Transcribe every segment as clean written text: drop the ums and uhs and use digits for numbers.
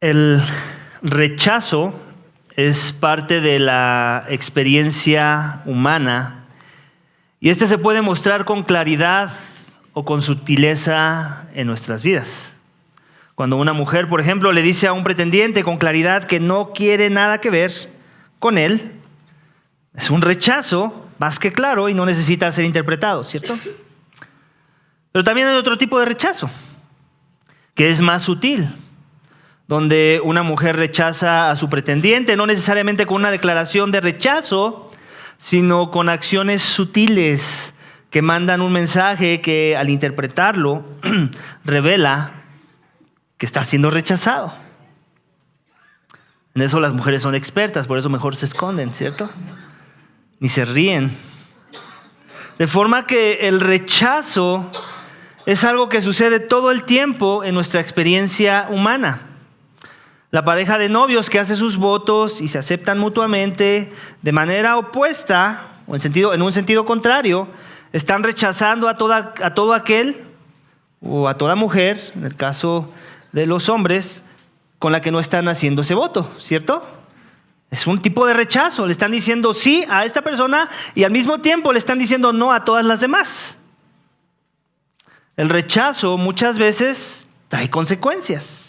El rechazo es parte de la experiencia humana y este se puede mostrar con claridad o con sutileza en nuestras vidas. Cuando una mujer, por ejemplo, le dice a un pretendiente con claridad que no quiere nada que ver con él, es un rechazo más que claro y no necesita ser interpretado, ¿cierto? Pero también hay otro tipo de rechazo, que es más sutil, donde una mujer rechaza a su pretendiente, no necesariamente con una declaración de rechazo, sino con acciones sutiles que mandan un mensaje que al interpretarlo revela que está siendo rechazado. En eso las mujeres son expertas, por eso mejor se esconden, ¿cierto? Ni se ríen. De forma que el rechazo es algo que sucede todo el tiempo en nuestra experiencia humana. La pareja de novios que hace sus votos y se aceptan mutuamente de manera opuesta o en un sentido contrario, están rechazando a todo aquel o a toda mujer, en el caso de los hombres, con la que no están haciendo ese voto, ¿cierto? Es un tipo de rechazo. Le están diciendo sí a esta persona y al mismo tiempo le están diciendo no a todas las demás. El rechazo muchas veces trae consecuencias.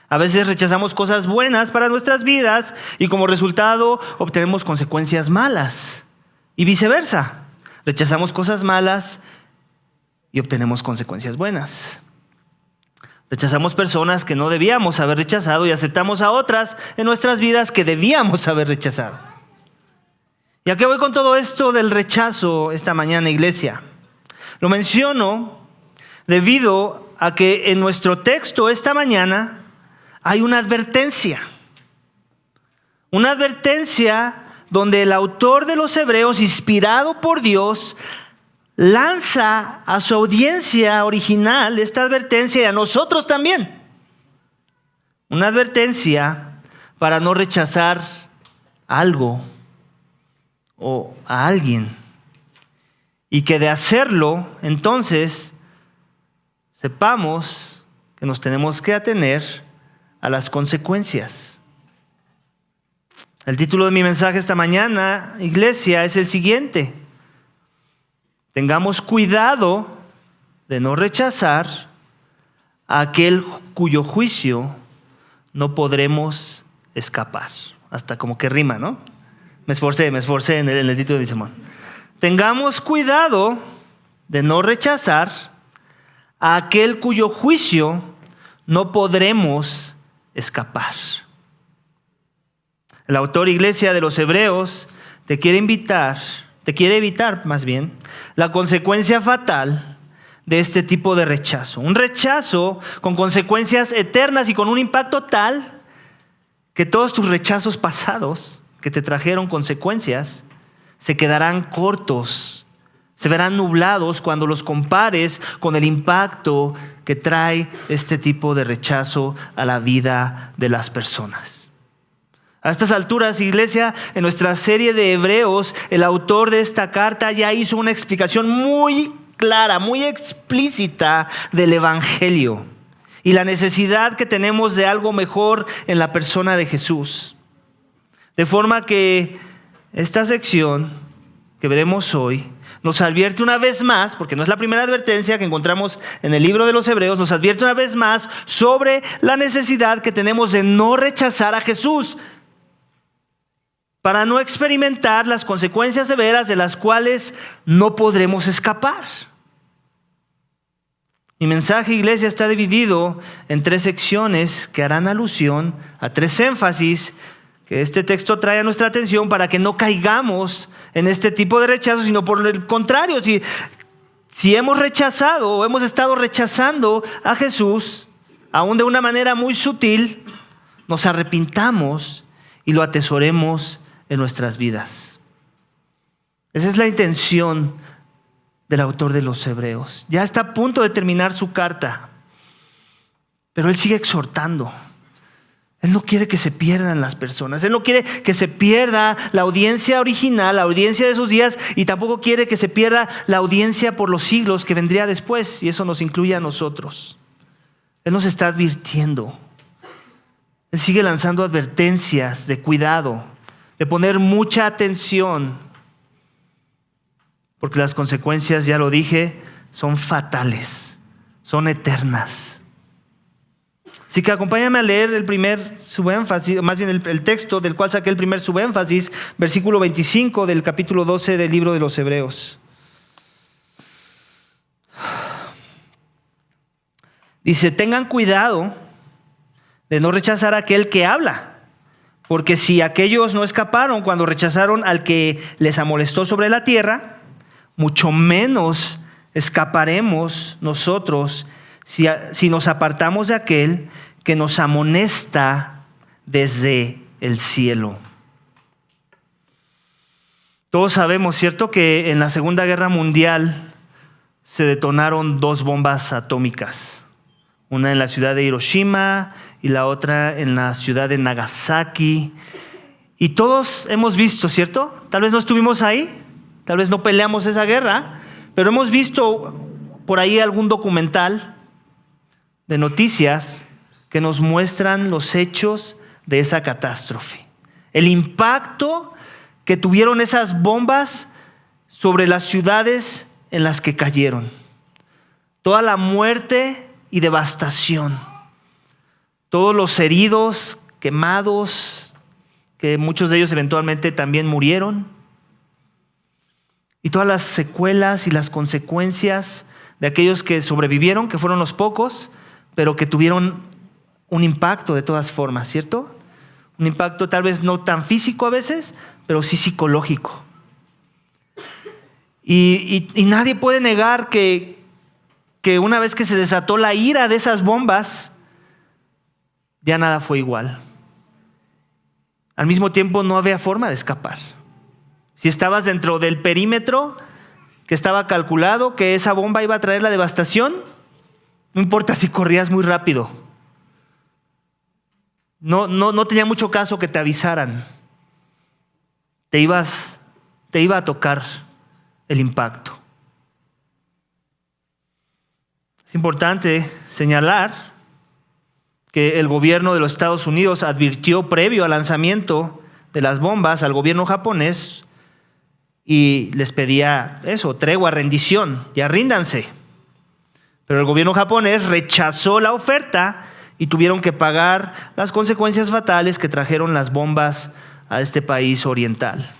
A veces rechazamos cosas buenas para nuestras vidas y como resultado obtenemos consecuencias malas. Y viceversa. Rechazamos cosas malas y obtenemos consecuencias buenas. Rechazamos personas que no debíamos haber rechazado y aceptamos a otras en nuestras vidas que debíamos haber rechazado. ¿Y a qué voy con todo esto del rechazo esta mañana, iglesia? Lo menciono debido a que en nuestro texto esta mañana hay una advertencia. Una advertencia donde el autor de los Hebreos, inspirado por Dios, lanza a su audiencia original esta advertencia y a nosotros también. Una advertencia para no rechazar algo o a alguien. Y que de hacerlo, entonces, sepamos que nos tenemos que atener a las consecuencias. El título de mi mensaje esta mañana, iglesia, es el siguiente: tengamos cuidado de no rechazar a aquel cuyo juicio no podremos escapar. Hasta como que rima, ¿no? Me esforcé en el título de mi sermón. Tengamos cuidado de no rechazar a aquel cuyo juicio no podremos escapar. El autor, iglesia, de los Hebreos te quiere evitar más bien la consecuencia fatal de este tipo de rechazo. Un rechazo con consecuencias eternas y con un impacto tal que todos tus rechazos pasados que te trajeron consecuencias se quedarán cortos, se verán nublados cuando los compares con el impacto que trae este tipo de rechazo a la vida de las personas. A estas alturas, iglesia, en nuestra serie de Hebreos, el autor de esta carta ya hizo una explicación muy clara, muy explícita del Evangelio y la necesidad que tenemos de algo mejor en la persona de Jesús. De forma que esta sección que veremos hoy nos advierte una vez más, porque no es la primera advertencia que encontramos en el libro de los Hebreos, nos advierte una vez más sobre la necesidad que tenemos de no rechazar a Jesús para no experimentar las consecuencias severas de las cuales no podremos escapar. Mi mensaje, iglesia, está dividido en 3 secciones que harán alusión a 3 énfasis que este texto trae a nuestra atención para que no caigamos en este tipo de rechazo, sino por el contrario, si hemos rechazado o hemos estado rechazando a Jesús, aún de una manera muy sutil, nos arrepintamos y lo atesoremos en nuestras vidas. Esa es la intención del autor de los Hebreos. Ya está a punto de terminar su carta, pero él sigue exhortando. Él no quiere que se pierdan las personas. Él no quiere que se pierda la audiencia original, la audiencia de sus días, y tampoco quiere que se pierda la audiencia por los siglos que vendría después, y eso nos incluye a nosotros. Él nos está advirtiendo. Él sigue lanzando advertencias de cuidado, de poner mucha atención, porque las consecuencias, ya lo dije, son fatales, son eternas. Así que acompáñame a leer el primer subénfasis, más bien el texto del cual saqué el primer subénfasis, versículo 25 del capítulo 12 del libro de los Hebreos. Dice: tengan cuidado de no rechazar a aquel que habla, porque si aquellos no escaparon cuando rechazaron al que les amonestó sobre la tierra, mucho menos escaparemos nosotros si nos apartamos de aquel que nos amonesta desde el cielo. Todos sabemos, ¿cierto?, que en la Segunda Guerra Mundial se detonaron 2 bombas atómicas. Una en la ciudad de Hiroshima y la otra en la ciudad de Nagasaki. Y todos hemos visto, ¿cierto? Tal vez no estuvimos ahí, tal vez no peleamos esa guerra, pero hemos visto por ahí algún documental de noticias que nos muestran los hechos de esa catástrofe. El impacto que tuvieron esas bombas sobre las ciudades en las que cayeron. Toda la muerte y devastación. Todos los heridos, quemados, que muchos de ellos eventualmente también murieron. Y todas las secuelas y las consecuencias de aquellos que sobrevivieron, que fueron los pocos, pero que tuvieron un impacto de todas formas, ¿cierto? Un impacto tal vez no tan físico a veces, pero sí psicológico. Y nadie puede negar que una vez que se desató la ira de esas bombas, ya nada fue igual. Al mismo tiempo no había forma de escapar. Si estabas dentro del perímetro que estaba calculado que esa bomba iba a traer la devastación, no importa si corrías muy rápido. No tenía mucho caso que te avisaran. Te iba a tocar el impacto. Es importante señalar que el gobierno de los Estados Unidos advirtió previo al lanzamiento de las bombas al gobierno japonés y les pedía eso, tregua, rendición, ya ríndanse. Pero el gobierno japonés rechazó la oferta y tuvieron que pagar las consecuencias fatales que trajeron las bombas a este país oriental.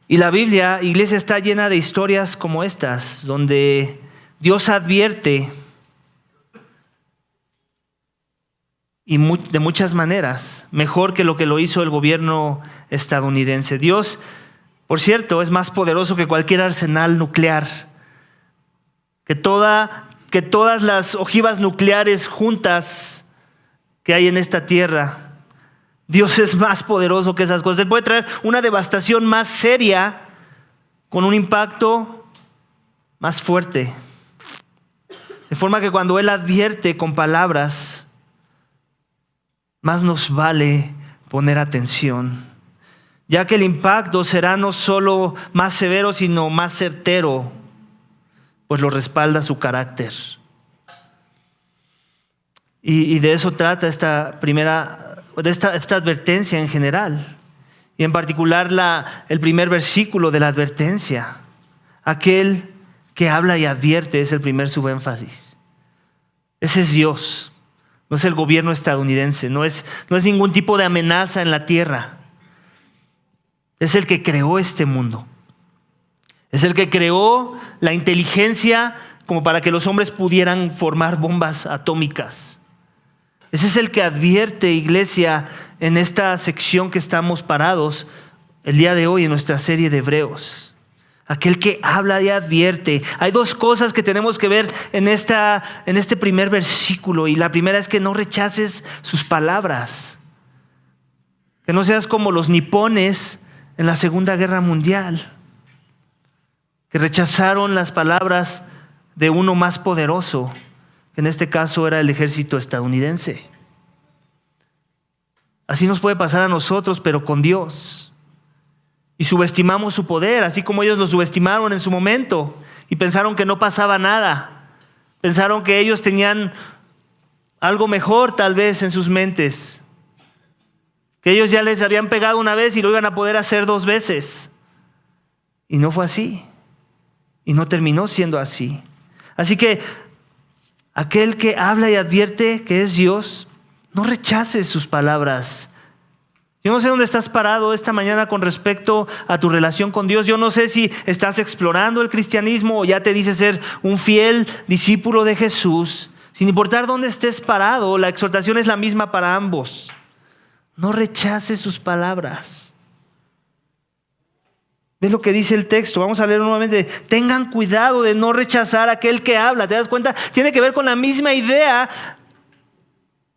Y la Biblia, iglesia, está llena de historias como estas, donde Dios advierte y de muchas maneras, mejor que lo que lo hizo el gobierno estadounidense. Dios, por cierto, es más poderoso que cualquier arsenal nuclear, que todas las ojivas nucleares juntas que hay en esta tierra. Dios es más poderoso que esas cosas. Él puede traer una devastación más seria con un impacto más fuerte. De forma que cuando Él advierte con palabras, más nos vale poner atención, ya que el impacto será no solo más severo, sino más certero, pues lo respalda su carácter. Y de eso trata esta advertencia en general. Y en particular el primer versículo de la advertencia. Aquel que habla y advierte es el primer subénfasis. Ese es Dios. No es el gobierno estadounidense. No es ningún tipo de amenaza en la tierra. Es el que creó este mundo. Es el que creó la inteligencia como para que los hombres pudieran formar bombas atómicas. Ese es el que advierte, iglesia, en esta sección que estamos parados el día de hoy en nuestra serie de Hebreos. Aquel que habla y advierte. Hay 2 cosas que tenemos que ver en este primer versículo. Y la primera es que no rechaces sus palabras. Que no seas como los nipones en la Segunda Guerra Mundial, que rechazaron las palabras de uno más poderoso, que en este caso era el ejército estadounidense. Así nos puede pasar a nosotros, pero con Dios. Y subestimamos su poder, así como ellos lo subestimaron en su momento y pensaron que no pasaba nada. Pensaron que ellos tenían algo mejor tal vez en sus mentes, que ellos ya les habían pegado una vez y lo iban a poder hacer 2 veces. Y no fue así. Y no terminó siendo así. Así que aquel que habla y advierte que es Dios, no rechaces sus palabras. Yo no sé dónde estás parado esta mañana con respecto a tu relación con Dios. Yo no sé si estás explorando el cristianismo o ya te dices ser un fiel discípulo de Jesús. Sin importar dónde estés parado, la exhortación es la misma para ambos. No rechaces sus palabras. ¿Ves lo que dice el texto? Vamos a leer nuevamente. Tengan cuidado de no rechazar a aquel que habla. ¿Te das cuenta? Tiene que ver con la misma idea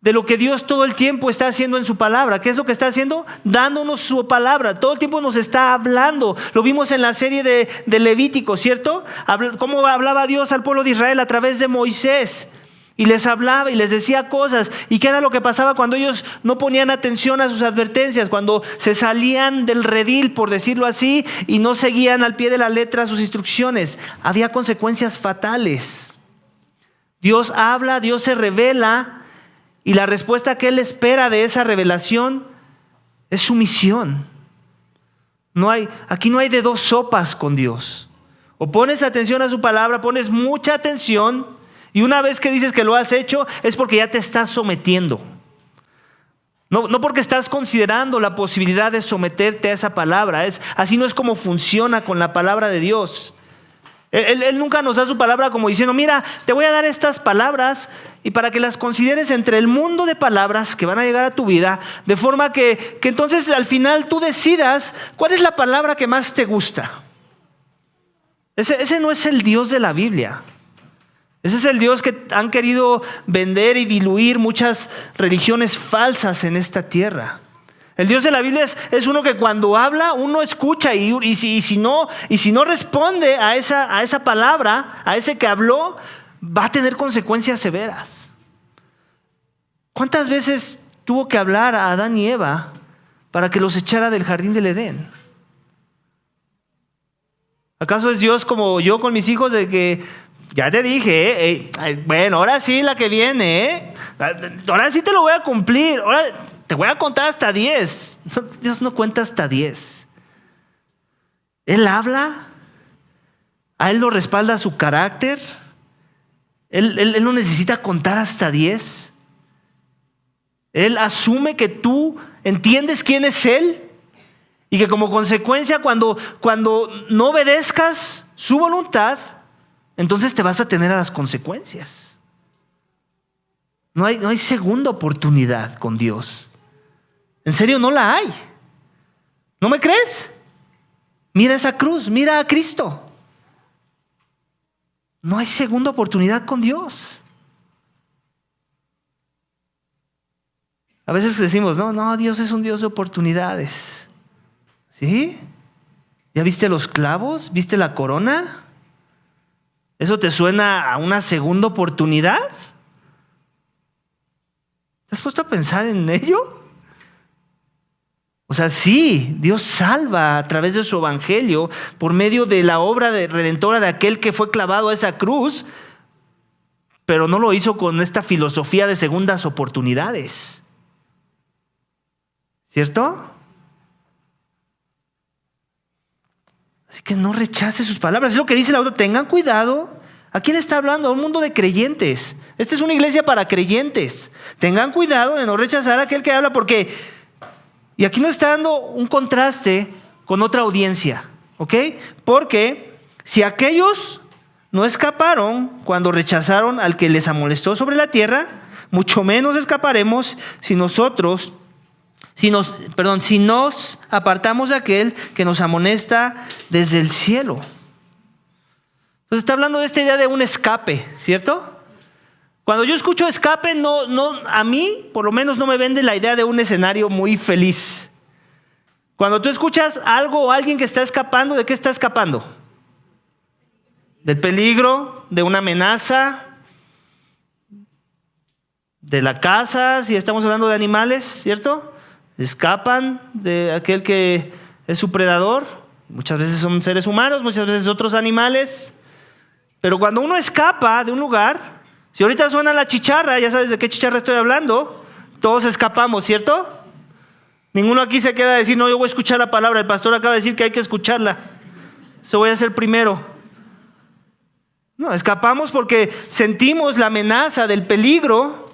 de lo que Dios todo el tiempo está haciendo en su palabra. ¿Qué es lo que está haciendo? Dándonos su palabra. Todo el tiempo nos está hablando. Lo vimos en la serie de Levítico, ¿cierto? Cómo hablaba Dios al pueblo de Israel a través de Moisés. Y les hablaba y les decía cosas. ¿Y qué era lo que pasaba cuando ellos no ponían atención a sus advertencias? Cuando se salían del redil, por decirlo así, y no seguían al pie de la letra sus instrucciones. Había consecuencias fatales. Dios habla, Dios se revela, y la respuesta que Él espera de esa revelación es sumisión. Aquí no hay de 2 sopas con Dios. O pones atención a su palabra, pones mucha atención, y una vez que dices que lo has hecho, es porque ya te estás sometiendo. No porque estás considerando la posibilidad de someterte a esa palabra. Así no es como funciona con la palabra de Dios. Él nunca nos da su palabra como diciendo, mira, te voy a dar estas palabras y para que las consideres entre el mundo de palabras que van a llegar a tu vida, de forma que entonces al final tú decidas cuál es la palabra que más te gusta. Ese no es el Dios de la Biblia. Ese es el Dios que han querido vender y diluir muchas religiones falsas en esta tierra. El Dios de la Biblia es uno que cuando habla uno escucha y si no responde a esa palabra, a ese que habló, va a tener consecuencias severas. ¿Cuántas veces tuvo que hablar a Adán y Eva para que los echara del jardín del Edén? ¿Acaso es Dios como yo con mis hijos de que ya te dije, bueno, ahora sí la que viene, ahora sí te lo voy a cumplir, ahora te voy a contar hasta 10. Dios no cuenta hasta 10. Él habla, a Él lo respalda su carácter, Él no necesita contar hasta 10. Él asume que tú entiendes quién es Él y que como consecuencia cuando no obedezcas su voluntad, entonces te vas a tener a las consecuencias. No hay segunda oportunidad con Dios. En serio, no la hay. ¿No me crees? Mira esa cruz, mira a Cristo. No hay segunda oportunidad con Dios. A veces decimos, no, Dios es un Dios de oportunidades. ¿Sí? ¿Ya viste los clavos? ¿Viste la corona? ¿Eso te suena a una segunda oportunidad? ¿Te has puesto a pensar en ello? O sea, sí, Dios salva a través de su evangelio por medio de la obra redentora de aquel que fue clavado a esa cruz, pero no lo hizo con esta filosofía de segundas oportunidades. ¿Cierto? Así que no rechace sus palabras. Es lo que dice el autor. Tengan cuidado. ¿A quién está hablando? A un mundo de creyentes. Esta es una iglesia para creyentes. Tengan cuidado de no rechazar a aquel que habla porque... Y aquí nos está dando un contraste con otra audiencia. ¿Ok? Porque si aquellos no escaparon cuando rechazaron al que les amonestó sobre la tierra, mucho menos escaparemos si nos apartamos de aquel que nos amonesta desde el cielo. Entonces está hablando de esta idea de un escape, ¿cierto? Cuando yo escucho escape, a mí por lo menos no me vende la idea de un escenario muy feliz. Cuando tú escuchas algo o alguien que está escapando, ¿de qué está escapando? Del peligro, de una amenaza, de la caza, si estamos hablando de animales, ¿cierto? Escapan de aquel que es su predador. Muchas veces son seres humanos, muchas veces otros animales. Pero cuando uno escapa de un lugar, Si ahorita suena la chicharra, ya sabes de qué chicharra estoy hablando, todos escapamos, ¿cierto? Ninguno aquí se queda a decir, no, yo voy a escuchar la palabra, el pastor acaba de decir que hay que escucharla. Eso voy a hacer primero. No, escapamos porque sentimos la amenaza del peligro.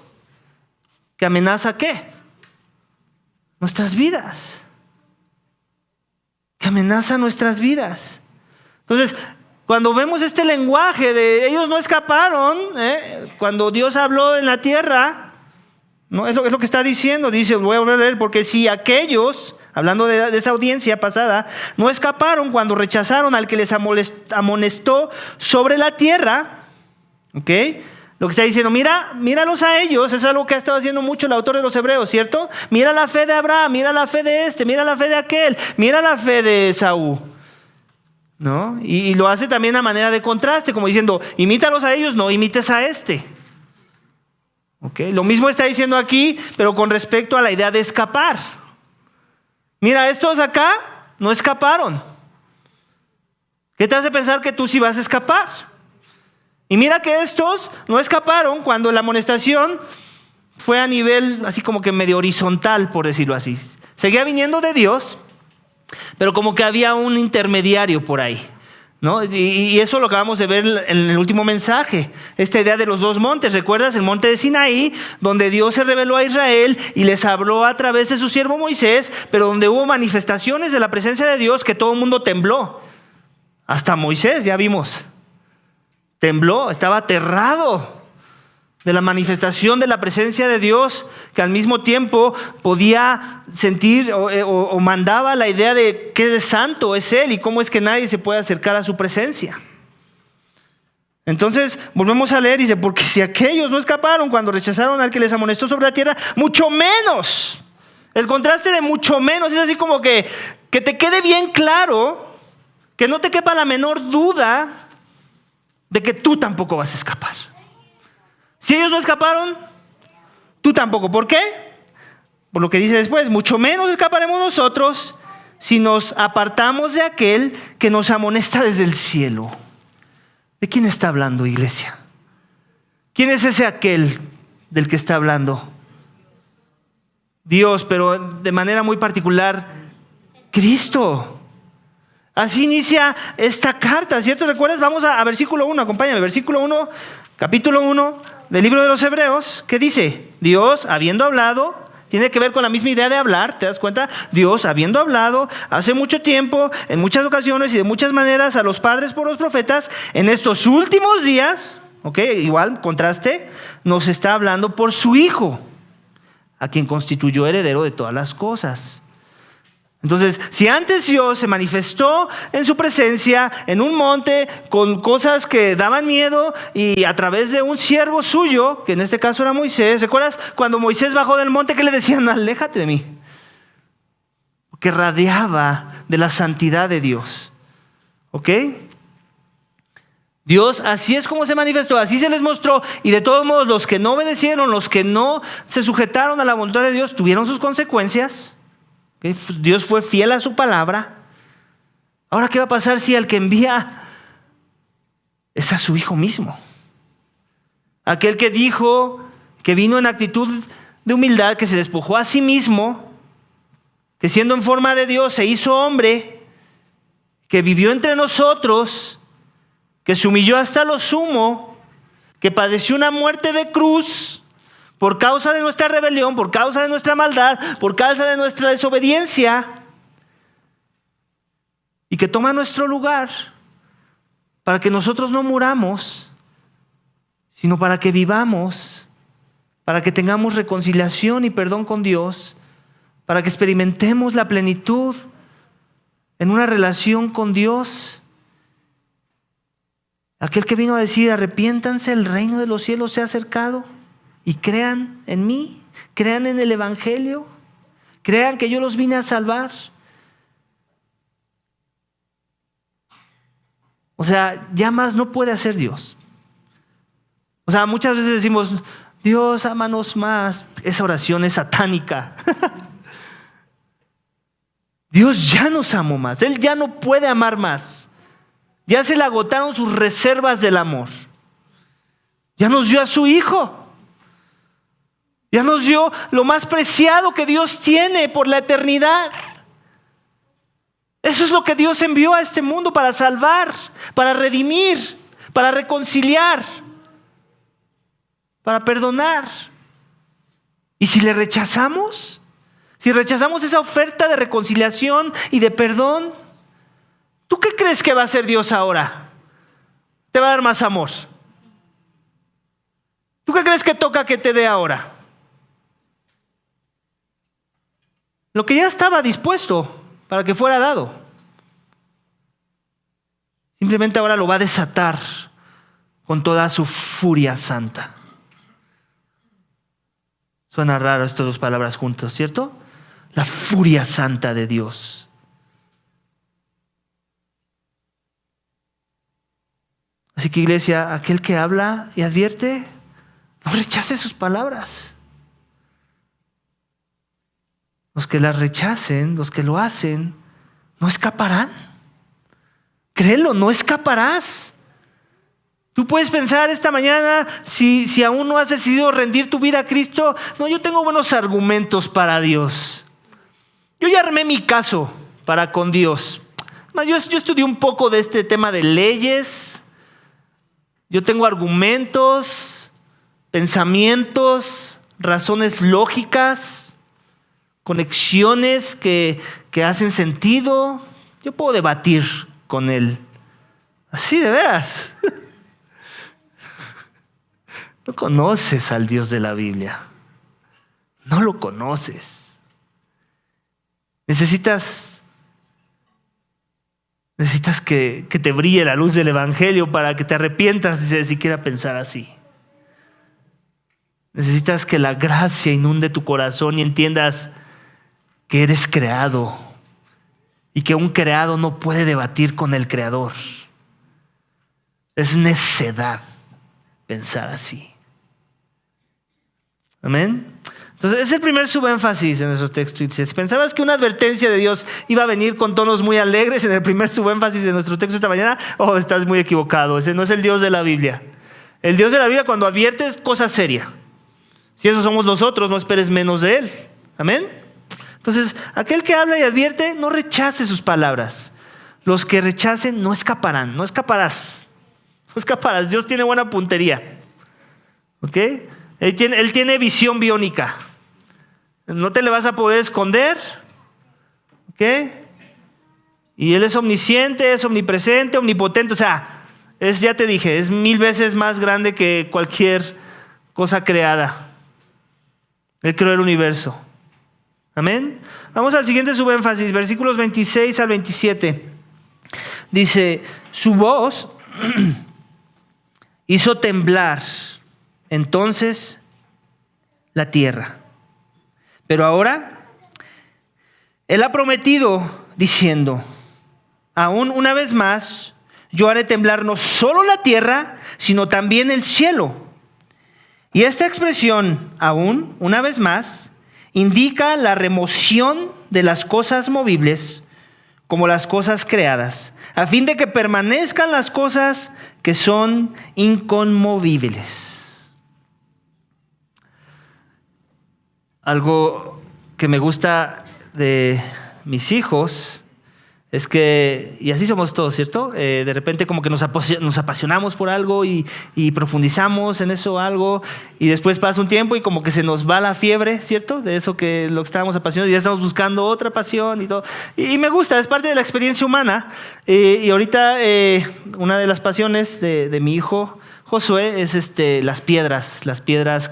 ¿Que amenaza qué? Nuestras vidas. Que amenaza nuestras vidas. Entonces, cuando vemos este lenguaje de ellos no escaparon, cuando Dios habló en la tierra, no es lo que está diciendo. Dice, voy a volver a leer, porque si aquellos, hablando de esa audiencia pasada, no escaparon cuando rechazaron al que les amonestó sobre la tierra, ¿ok? Lo que está diciendo, míralos a ellos, es algo que ha estado haciendo mucho el autor de los Hebreos, ¿cierto? Mira la fe de Abraham, mira la fe de este, mira la fe de aquel, mira la fe de Esaú, ¿no? Y lo hace también a manera de contraste, como diciendo, imítalos a ellos, no imites a este. ¿Okay? Lo mismo está diciendo aquí, pero con respecto a la idea de escapar. Mira, estos acá no escaparon. ¿Qué te hace pensar que tú sí vas a escapar? Y mira que estos no escaparon cuando la amonestación fue a nivel así como que medio horizontal, por decirlo así. Seguía viniendo de Dios, pero como que había un intermediario por ahí, ¿no? Y eso lo acabamos de ver en el último mensaje. Esta idea de los dos montes, ¿recuerdas? El monte de Sinaí, donde Dios se reveló a Israel y les habló a través de su siervo Moisés, pero donde hubo manifestaciones de la presencia de Dios que todo el mundo tembló. Hasta Moisés, ya vimos. Tembló, estaba aterrado de la manifestación de la presencia de Dios, que al mismo tiempo podía sentir o mandaba la idea de qué de santo es Él y cómo es que nadie se puede acercar a su presencia. Entonces volvemos a leer y dice, porque si aquellos no escaparon cuando rechazaron al que les amonestó sobre la tierra, mucho menos. El contraste de mucho menos es así como que te quede bien claro, que no te quepa la menor duda de que tú tampoco vas a escapar. Si ellos no escaparon, tú tampoco. ¿Por qué? Por lo que dice después, mucho menos escaparemos nosotros si nos apartamos de aquel que nos amonesta desde el cielo. ¿De quién está hablando, iglesia? ¿Quién es ese aquel del que está hablando? Dios, pero de manera muy particular, Cristo. Así inicia esta carta, ¿cierto? ¿Recuerdas? Vamos a versículo 1, acompáñame, versículo 1, capítulo 1 del libro de los Hebreos. ¿Qué dice? Dios, habiendo hablado, tiene que ver con la misma idea de hablar, ¿te das cuenta? Dios, habiendo hablado hace mucho tiempo, en muchas ocasiones y de muchas maneras a los padres por los profetas, en estos últimos días, ¿ok? Igual, contraste, nos está hablando por su Hijo, a quien constituyó heredero de todas las cosas. Entonces, si antes Dios se manifestó en su presencia, en un monte, con cosas que daban miedo y a través de un siervo suyo, que en este caso era Moisés, ¿recuerdas cuando Moisés bajó del monte que le decían, aléjate de mí? Que radiaba de la santidad de Dios. ¿Ok? Dios así es como se manifestó, así se les mostró, y de todos modos los que no obedecieron, los que no se sujetaron a la voluntad de Dios, tuvieron sus consecuencias. ¿Okay? Dios fue fiel a su palabra. Ahora, ¿qué va a pasar si el que envía es a su Hijo mismo? Aquel que dijo, que vino en actitud de humildad, que se despojó a sí mismo, que siendo en forma de Dios se hizo hombre, que vivió entre nosotros, que se humilló hasta lo sumo, que padeció una muerte de cruz, por causa de nuestra rebelión, por causa de nuestra maldad, por causa de nuestra desobediencia, y que toma nuestro lugar para que nosotros no muramos, sino para que vivamos, para que tengamos reconciliación y perdón con Dios, para que experimentemos la plenitud en una relación con Dios. Aquel que vino a decir, arrepiéntanse, el reino de los cielos se ha acercado. Y crean en mí, crean en el Evangelio, crean que yo los vine a salvar. O sea, ya más no puede hacer Dios. O sea, muchas veces decimos, Dios, ámanos más. Esa oración es satánica. Dios ya nos amó más, Él ya no puede amar más. Ya se le agotaron sus reservas del amor. Ya nos dio a su Hijo. Ya nos dio lo más preciado que Dios tiene por la eternidad. Eso es lo que Dios envió a este mundo para salvar, para redimir, para reconciliar, para perdonar. Y si le rechazamos, si rechazamos esa oferta de reconciliación y de perdón, ¿tú qué crees que va a hacer Dios ahora? Te va a dar más amor. ¿Tú qué crees que toca que te dé ahora? Lo que ya estaba dispuesto para que fuera dado. Simplemente ahora lo va a desatar con toda su furia santa. Suena raro estas dos palabras juntas, ¿cierto? La furia santa de Dios. Así que, iglesia, aquel que habla y advierte, no rechace sus palabras. Los que las rechacen, los que lo hacen, no escaparán. Créelo, no escaparás. Tú puedes pensar esta mañana, si aún no has decidido rendir tu vida a Cristo, no, yo tengo buenos argumentos para Dios. Yo ya armé mi caso para con Dios. Yo estudié un poco de este tema de leyes. Yo tengo argumentos, pensamientos, razones lógicas, conexiones que hacen sentido. Yo puedo debatir con Él. Así de veras. No conoces al Dios de la Biblia. No lo conoces. Necesitas que te brille la luz del Evangelio para que te arrepientas de siquiera pensar así. Necesitas que la gracia inunde tu corazón y entiendas que eres creado y que un creado no puede debatir con el Creador. Es necedad pensar así. Amén. Entonces, es el primer subénfasis en nuestro texto. Si pensabas que una advertencia de Dios iba a venir con tonos muy alegres en el primer subénfasis de nuestro texto esta mañana, estás muy equivocado. Ese no es el Dios de la Biblia. El Dios de la Biblia, cuando advierte, es cosa seria. Si eso somos nosotros, no esperes menos de Él. Amén. Entonces, aquel que habla y advierte, no rechace sus palabras. Los que rechacen no escaparán, no escaparás. No escaparás. Dios tiene buena puntería. ¿Ok? Él tiene visión biónica. No te le vas a poder esconder. ¿Ok? Y Él es omnisciente, es omnipresente, omnipotente. O sea, ya te dije, es 1000 veces más grande que cualquier cosa creada. Él creó el universo. Amén. Vamos al siguiente subénfasis, versículos 26 al 27. Dice, su voz hizo temblar entonces la tierra. Pero ahora Él ha prometido diciendo, aún una vez más, yo haré temblar no solo la tierra, sino también el cielo. Y esta expresión, aún una vez más, indica la remoción de las cosas movibles como las cosas creadas, a fin de que permanezcan las cosas que son inconmovibles. Algo que me gusta de mis hijos es que, y así somos todos, ¿cierto? De repente como que nos apasionamos por algo y profundizamos en eso algo, y después pasa un tiempo y como que se nos va la fiebre, ¿cierto? De eso que lo que estábamos apasionados y ya estamos buscando otra pasión y todo. Y me gusta, es parte de la experiencia humana. Y ahorita una de las pasiones de mi hijo Josué es las piedras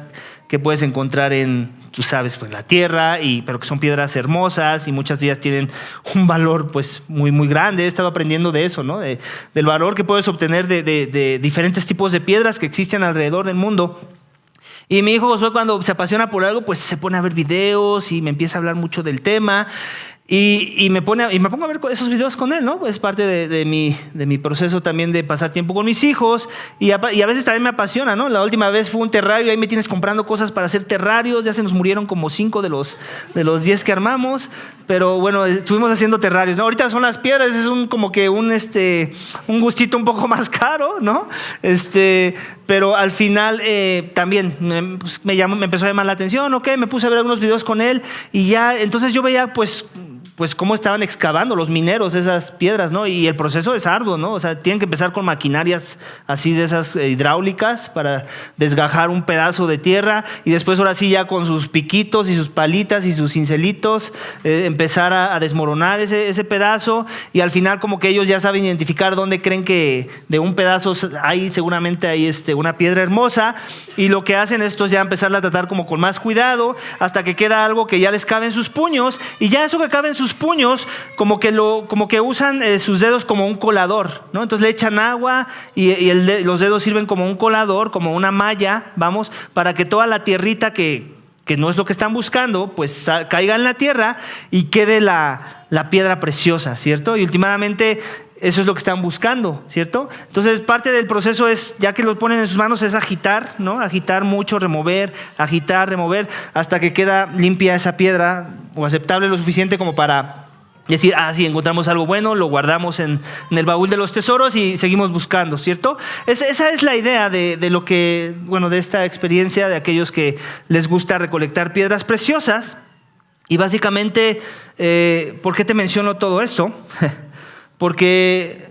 que puedes encontrar en, tú sabes, pues la tierra, pero que son piedras hermosas y muchas de ellas tienen un valor pues muy, muy grande. He estado aprendiendo de eso, ¿no? Del valor que puedes obtener de diferentes tipos de piedras que existen alrededor del mundo. Y mi hijo Josué, cuando se apasiona por algo, pues se pone a ver videos y me empieza a hablar mucho del tema. Y me pongo a ver esos videos con él, ¿no? Es parte de mi proceso también de pasar tiempo con mis hijos. Y a veces también me apasiona, ¿no? La última vez fue un terrario, ahí me tienes comprando cosas para hacer terrarios. Ya se nos murieron como 5 de los 10 que armamos. pero bueno, estuvimos haciendo terrarios, ¿no? Ahorita son las piedras, es como que un gustito un poco más caro, ¿no? Pero al final también me empezó a llamar la atención, me puse a ver algunos videos con él y ya, entonces yo veía pues cómo estaban excavando los mineros esas piedras, ¿no? Y el proceso es arduo, ¿no? O sea, tienen que empezar con maquinarias así de esas hidráulicas para desgajar un pedazo de tierra y después ahora sí ya con sus piquitos y sus palitas y sus cincelitos empezar a desmoronar ese pedazo y al final como que ellos ya saben identificar dónde creen que de un pedazo seguramente hay una piedra hermosa y lo que hacen estos ya empezarla a tratar como con más cuidado hasta que queda algo que ya les cabe en sus puños y ya eso que cabe en sus puños como que usan sus dedos como un colador, ¿no? Entonces le echan agua y los dedos sirven como un colador, como una malla, para que toda la tierrita que no es lo que están buscando, pues caiga en la tierra y quede la piedra preciosa, ¿cierto? Y últimamente eso es lo que están buscando, ¿cierto? Entonces parte del proceso es, ya que los ponen en sus manos, es agitar, ¿no? Agitar mucho, remover, hasta que queda limpia esa piedra o aceptable lo suficiente como para decir, sí, encontramos algo bueno, lo guardamos en el baúl de los tesoros y seguimos buscando, ¿cierto? Esa es la idea de lo que, de esta experiencia de aquellos que les gusta recolectar piedras preciosas. Y básicamente, ¿por qué te menciono todo esto? Porque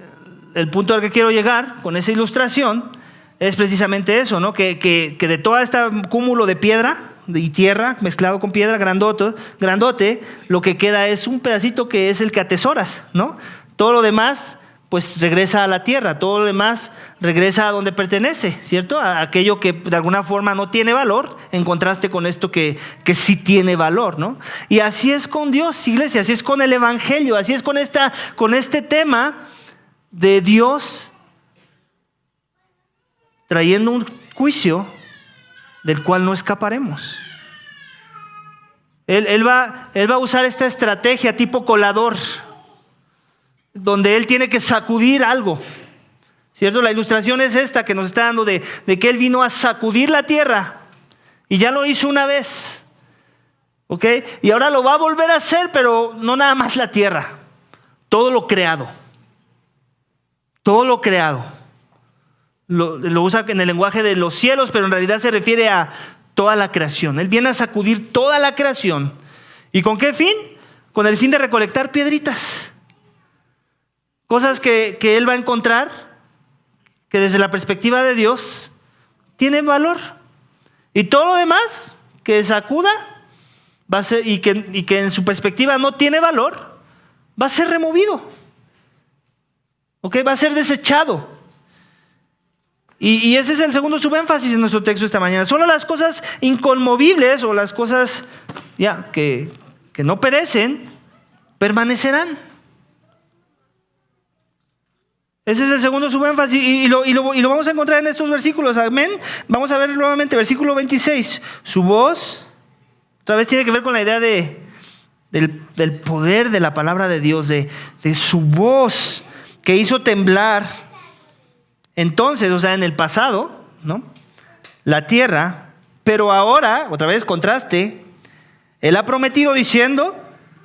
el punto al que quiero llegar con esa ilustración es precisamente eso, ¿no? Que de todo este cúmulo de piedra y tierra mezclado con piedra grandote, lo que queda es un pedacito que es el que atesoras, ¿no? Todo lo demás pues regresa a la tierra, todo lo demás regresa a donde pertenece, ¿cierto? A aquello que de alguna forma no tiene valor, en contraste con esto que sí tiene valor, ¿no? Y así es con Dios, iglesia, así es con el evangelio, así es con este tema de Dios trayendo un juicio del cual no escaparemos. Él va a usar esta estrategia tipo colador, donde Él tiene que sacudir algo, ¿cierto? La ilustración es esta que nos está dando de que Él vino a sacudir la tierra y ya lo hizo una vez, ¿ok? Y ahora lo va a volver a hacer, pero no nada más la tierra, todo lo creado. Todo lo creado. Lo usa en el lenguaje de los cielos, pero en realidad se refiere a toda la creación. Él viene a sacudir toda la creación. ¿Y con qué fin? Con el fin de recolectar piedritas. Cosas que Él va a encontrar, que desde la perspectiva de Dios tienen valor. Y todo lo demás que sacuda va a ser, y que en su perspectiva no tiene valor, va a ser removido. ¿Ok? Va a ser desechado. Y ese es el segundo subénfasis en nuestro texto esta mañana. Solo las cosas inconmovibles o las cosas que no perecen permanecerán. Ese es el segundo subénfasis y lo vamos a encontrar en estos versículos. Amén. Vamos a ver nuevamente versículo 26. Su voz, otra vez tiene que ver con la idea del poder de la palabra de Dios, de su voz que hizo temblar. Entonces, o sea, en el pasado, ¿no? La tierra, pero ahora, otra vez contraste, Él ha prometido diciendo,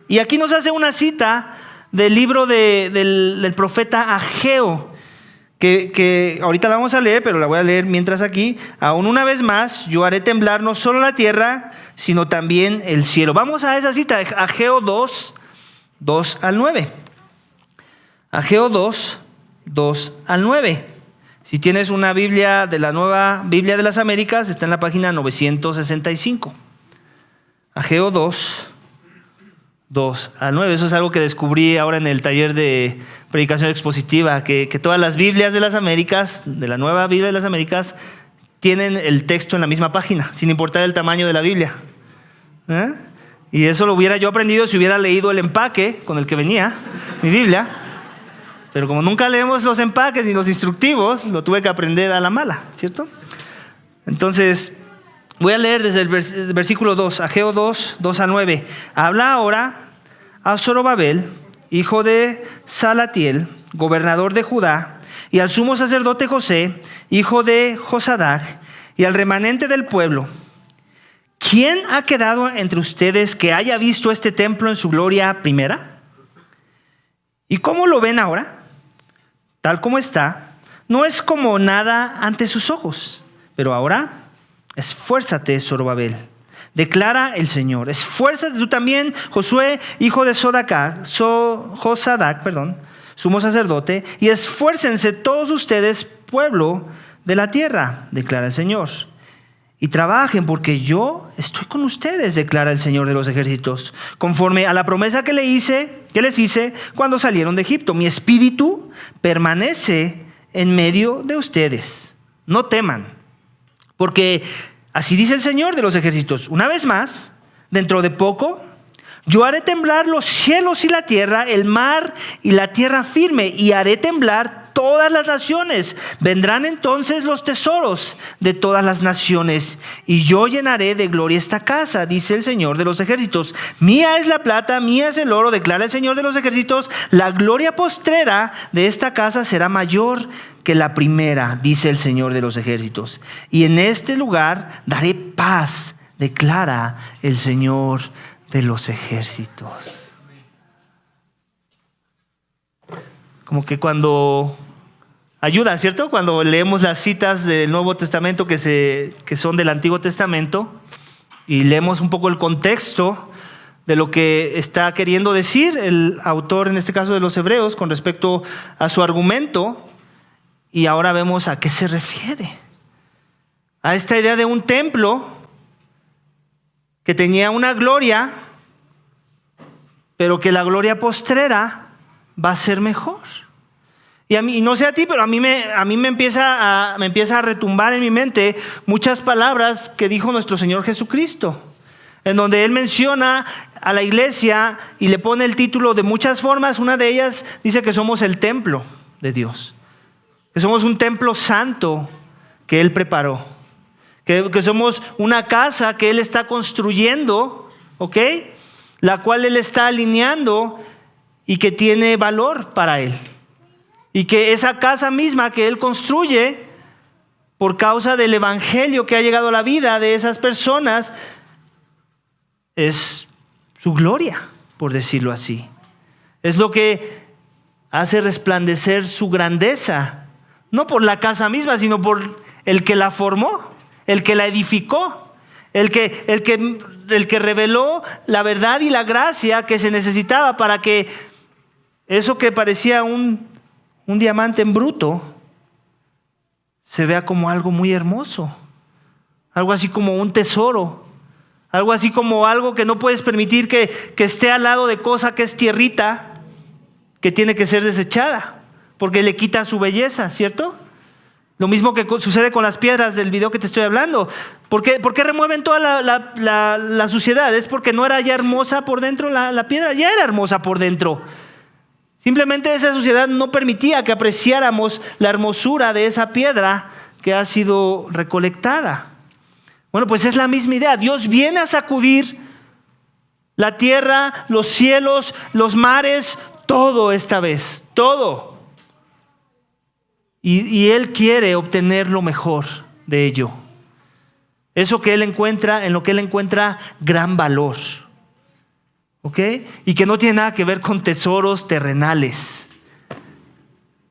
y aquí nos hace una cita del libro del profeta Ageo, que ahorita la vamos a leer, pero la voy a leer mientras aquí. Aún una vez más, yo haré temblar no solo la tierra, sino también el cielo. Vamos a esa cita, Ageo 2 al 9. Ageo 2 al 9. Si tienes una Biblia de la Nueva Biblia de las Américas, está en la página 965. Ageo 2 al 9. Eso es algo que descubrí ahora en el taller de predicación expositiva, que todas las Biblias de las Américas, de la Nueva Biblia de las Américas, tienen el texto en la misma página, sin importar el tamaño de la Biblia. Y eso lo hubiera yo aprendido si hubiera leído el empaque con el que venía mi Biblia. Pero como nunca leemos los empaques ni los instructivos, lo tuve que aprender a la mala, ¿cierto? Entonces, voy a leer desde el versículo 2, Ageo 2 al 9. Habla ahora a Zorobabel, hijo de Salatiel, gobernador de Judá, y al sumo sacerdote José, hijo de Josadac, y al remanente del pueblo, ¿quién ha quedado entre ustedes que haya visto este templo en su gloria primera? ¿Y cómo lo ven ahora? Tal como está, no es como nada ante sus ojos. Pero ahora, esfuérzate, Zorobabel, declara el Señor. Esfuérzate tú también, Josué, hijo de Josadac, sumo sacerdote, y esfuércense todos ustedes, pueblo de la tierra, declara el Señor. Y trabajen porque yo estoy con ustedes, declara el Señor de los ejércitos, conforme a la promesa que les hice cuando salieron de Egipto. Mi espíritu permanece en medio de ustedes. No teman, porque así dice el Señor de los ejércitos. Una vez más, dentro de poco, yo haré temblar los cielos y la tierra, el mar y la tierra firme, y haré temblar todas las naciones. Vendrán entonces los tesoros de todas las naciones, y yo llenaré de gloria esta casa, dice el Señor de los ejércitos. Mía es la plata, mía es el oro, declara el Señor de los ejércitos. La gloria postrera de esta casa será mayor que la primera, dice el Señor de los ejércitos. Y en este lugar daré paz, declara el Señor de los ejércitos. Como que cuando ayuda, ¿cierto? Cuando leemos las citas del Nuevo Testamento que son del Antiguo Testamento y leemos un poco el contexto de lo que está queriendo decir el autor, en este caso de los Hebreos, con respecto a su argumento, y ahora vemos a qué se refiere. A esta idea de un templo que tenía una gloria, pero que la gloria postrera va a ser mejor. Y no sé a ti, pero a mí me empieza a retumbar en mi mente muchas palabras que dijo nuestro Señor Jesucristo, en donde Él menciona a la iglesia y le pone el título de muchas formas. Una de ellas dice que somos el templo de Dios, que somos un templo santo que Él preparó, que somos una casa que Él está construyendo, ¿ok? La cual Él está alineando y que tiene valor para Él. Y que esa casa misma que Él construye, por causa del evangelio que ha llegado a la vida de esas personas, es su gloria, por decirlo así. Es lo que hace resplandecer su grandeza, no por la casa misma, sino por el que la formó, el que la edificó, el que reveló la verdad y la gracia que se necesitaba para que eso que parecía un diamante en bruto se vea como algo muy hermoso, algo así como un tesoro, algo así como algo que no puedes permitir que esté al lado de cosa que es tierrita, que tiene que ser desechada, porque le quita su belleza, ¿cierto? Lo mismo que sucede con las piedras del video que te estoy hablando. ¿Por qué remueven toda la suciedad? Es porque no era ya hermosa por dentro la piedra, ya era hermosa por dentro. Simplemente esa suciedad no permitía que apreciáramos la hermosura de esa piedra que ha sido recolectada. Bueno, pues es la misma idea. Dios viene a sacudir la tierra, los cielos, los mares, todo esta vez, todo. Y Él quiere obtener lo mejor de ello. Eso que Él encuentra, en lo que Él encuentra gran valor. ¿Ok? Y que no tiene nada que ver con tesoros terrenales.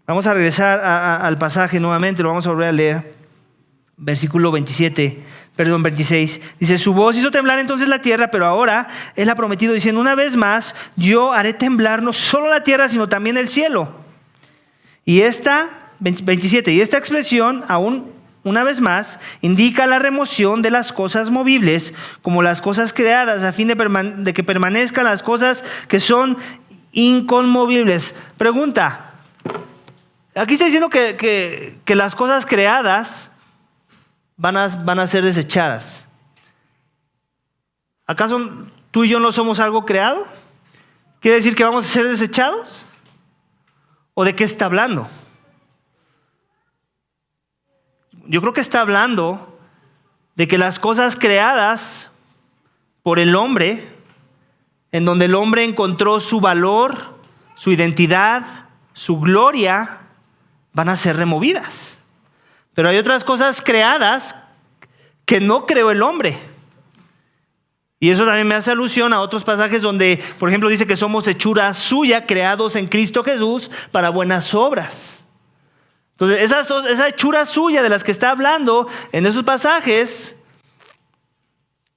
Vamos a regresar al pasaje nuevamente, lo vamos a volver a leer. Versículo 26. Dice: su voz hizo temblar entonces la tierra, pero ahora Él ha prometido, diciendo: una vez más yo haré temblar no solo la tierra, sino también el cielo. Y esta 27, y esta expresión aún una vez más indica la remoción de las cosas movibles como las cosas creadas, a fin de que permanezcan las cosas que son inconmovibles. Pregunta: aquí está diciendo que las cosas creadas van a ser desechadas. ¿Acaso tú y yo no somos algo creado? ¿Quiere decir que vamos a ser desechados? ¿O de qué está hablando? Yo creo que está hablando de que las cosas creadas por el hombre, en donde el hombre encontró su valor, su identidad, su gloria, van a ser removidas. Pero hay otras cosas creadas que no creó el hombre, Y eso también me hace alusión a otros pasajes donde, por ejemplo, dice que somos hechura suya, creados en Cristo Jesús para buenas obras. Entonces, esa hechura suya de las que está hablando en esos pasajes,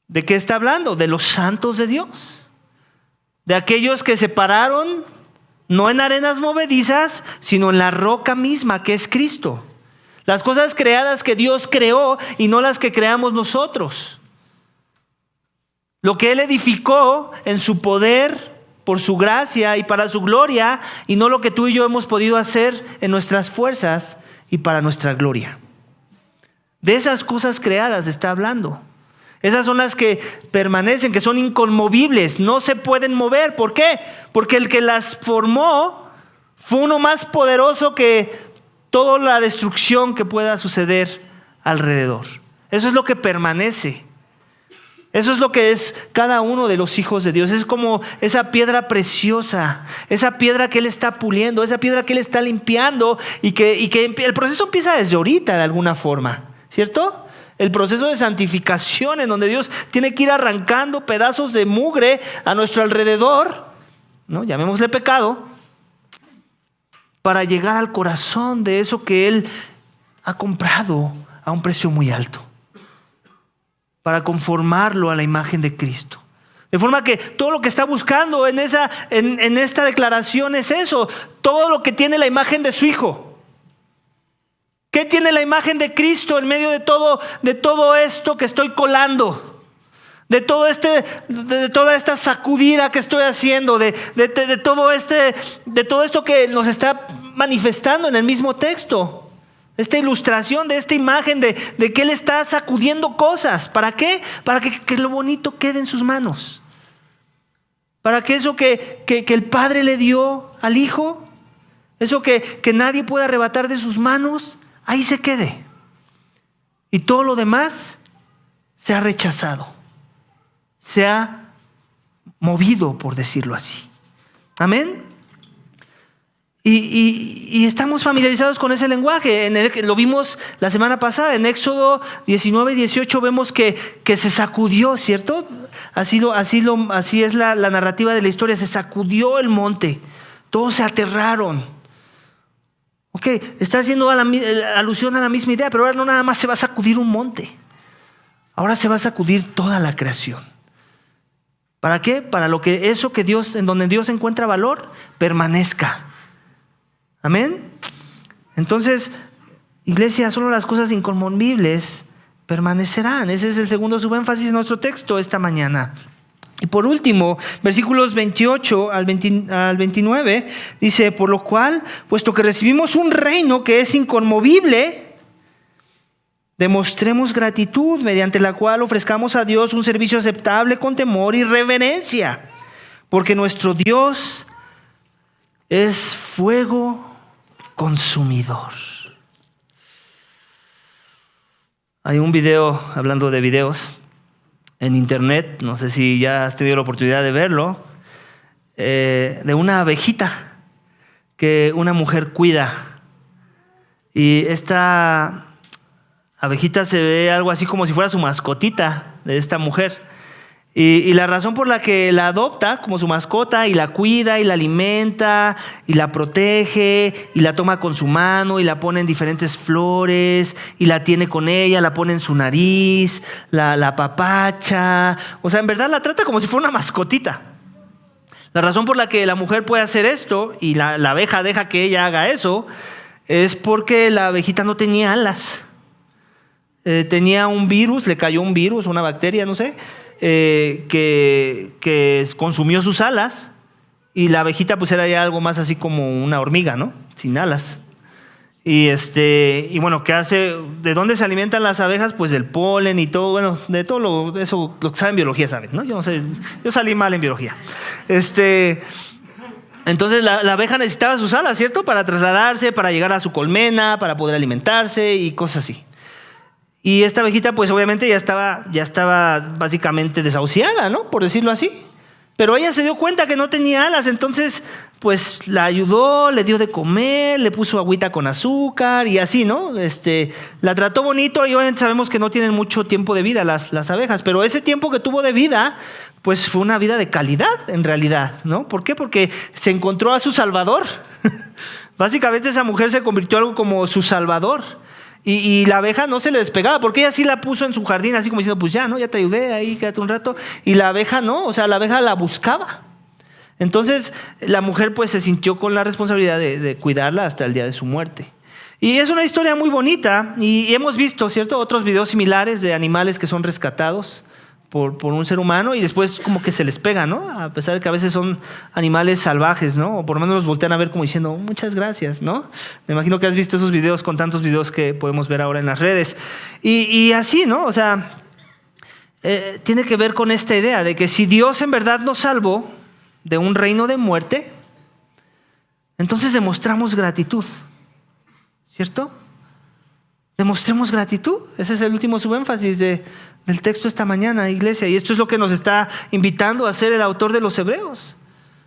¿de qué está hablando? De los santos de Dios. De aquellos que se pararon no en arenas movedizas, sino en la roca misma que es Cristo. Las cosas creadas que Dios creó y no las que creamos nosotros. Lo que Él edificó en su poder, por su gracia y para su gloria, y no lo que tú y yo hemos podido hacer en nuestras fuerzas y para nuestra gloria. De esas cosas creadas está hablando. Esas son las que permanecen, que son inconmovibles, no se pueden mover. ¿Por qué? Porque el que las formó fue uno más poderoso que toda la destrucción que pueda suceder alrededor. Eso es lo que permanece. Eso es lo que es cada uno de los hijos de Dios. Es como esa piedra preciosa, esa piedra que Él está puliendo, esa piedra que Él está limpiando y que el proceso empieza desde ahorita de alguna forma, ¿cierto? El proceso de santificación en donde Dios tiene que ir arrancando pedazos de mugre a nuestro alrededor, ¿no? Llamémosle pecado, para llegar al corazón de eso que Él ha comprado a un precio muy alto, para conformarlo a la imagen de Cristo. De forma que todo lo que está buscando en esta declaración es eso, todo lo que tiene la imagen de su Hijo. ¿Qué tiene la imagen de Cristo en medio de todo esto que estoy colando? De toda esta sacudida que estoy haciendo, de todo esto que nos está manifestando en el mismo texto. Esta ilustración de esta imagen de que Él está sacudiendo cosas. ¿Para qué? Para que lo bonito quede en sus manos. Para que eso que el Padre le dio al Hijo, eso que nadie puede arrebatar de sus manos, ahí se quede. Y todo lo demás se ha rechazado. Se ha movido, por decirlo así. Amén. Y estamos familiarizados con ese lenguaje. Lo vimos la semana pasada. En Éxodo 19 y 18 vemos que se sacudió, ¿cierto? Así es la narrativa de la historia. Se sacudió el monte. Todos se aterraron. Ok, está haciendo alusión a la misma idea, pero ahora no nada más se va a sacudir un monte. Ahora se va a sacudir toda la creación. ¿Para qué? Para eso que Dios, en donde Dios encuentra valor, permanezca. Amén. Entonces, iglesia, solo las cosas inconmovibles permanecerán. Ese es el segundo subénfasis de nuestro texto esta mañana. Y por último, versículos 28 al 29, dice: por lo cual, puesto que recibimos un reino que es inconmovible, demostremos gratitud, mediante la cual ofrezcamos a Dios un servicio aceptable con temor y reverencia, porque nuestro Dios es fuego consumidor. Hay un video, hablando de videos, en internet, no sé si ya has tenido la oportunidad de verlo, de una abejita que una mujer cuida. Y esta abejita se ve algo así como si fuera su mascotita de esta mujer. Y la razón por la que la adopta como su mascota y la cuida y la alimenta y la protege y la toma con su mano y la pone en diferentes flores y la tiene con ella, la pone en su nariz, la apapacha. O sea, en verdad la trata como si fuera una mascotita. La razón por la que la mujer puede hacer esto y la abeja deja que ella haga eso es porque la abejita no tenía alas. Tenía un virus, le cayó un virus, una bacteria, no sé, que consumió sus alas, y la abejita pues era ya algo más así como una hormiga, ¿no? Sin alas. Y bueno, ¿qué hace? ¿De dónde se alimentan las abejas? Pues del polen y todo, bueno, de todo eso, lo que saben biología saben, ¿no? Yo no sé, yo salí mal en biología. Entonces la abeja necesitaba sus alas, ¿cierto? Para trasladarse, para llegar a su colmena, para poder alimentarse y cosas así. Y esta abejita pues obviamente ya estaba básicamente desahuciada, ¿no? Por decirlo así. Pero ella se dio cuenta que no tenía alas, entonces pues la ayudó, le dio de comer, le puso agüita con azúcar y así, ¿no? La trató bonito y obviamente sabemos que no tienen mucho tiempo de vida las abejas, pero ese tiempo que tuvo de vida, pues fue una vida de calidad en realidad, ¿no? ¿Por qué? Porque se encontró a su Salvador. Básicamente esa mujer se convirtió en algo como su Salvador. Y la abeja no se le despegaba, porque ella sí la puso en su jardín, así como diciendo, pues ya, ¿no? Ya te ayudé, ahí quédate un rato. Y la abeja no, o sea, la abeja la buscaba. Entonces, la mujer pues se sintió con la responsabilidad de cuidarla hasta el día de su muerte. Y es una historia muy bonita, y hemos visto, ¿cierto?, otros videos similares de animales que son rescatados por un ser humano y después como que se les pega, ¿no? A pesar de que a veces son animales salvajes, ¿no? O por lo menos los voltean a ver como diciendo, muchas gracias, ¿no? Me imagino que has visto esos videos con tantos videos que podemos ver ahora en las redes. Y así, ¿no? O sea, tiene que ver con esta idea de que si Dios en verdad nos salvó de un reino de muerte, entonces demostramos gratitud, ¿cierto? Demostremos gratitud. Ese es el último subénfasis del texto esta mañana, iglesia. Y esto es lo que nos está invitando a hacer el autor de los Hebreos.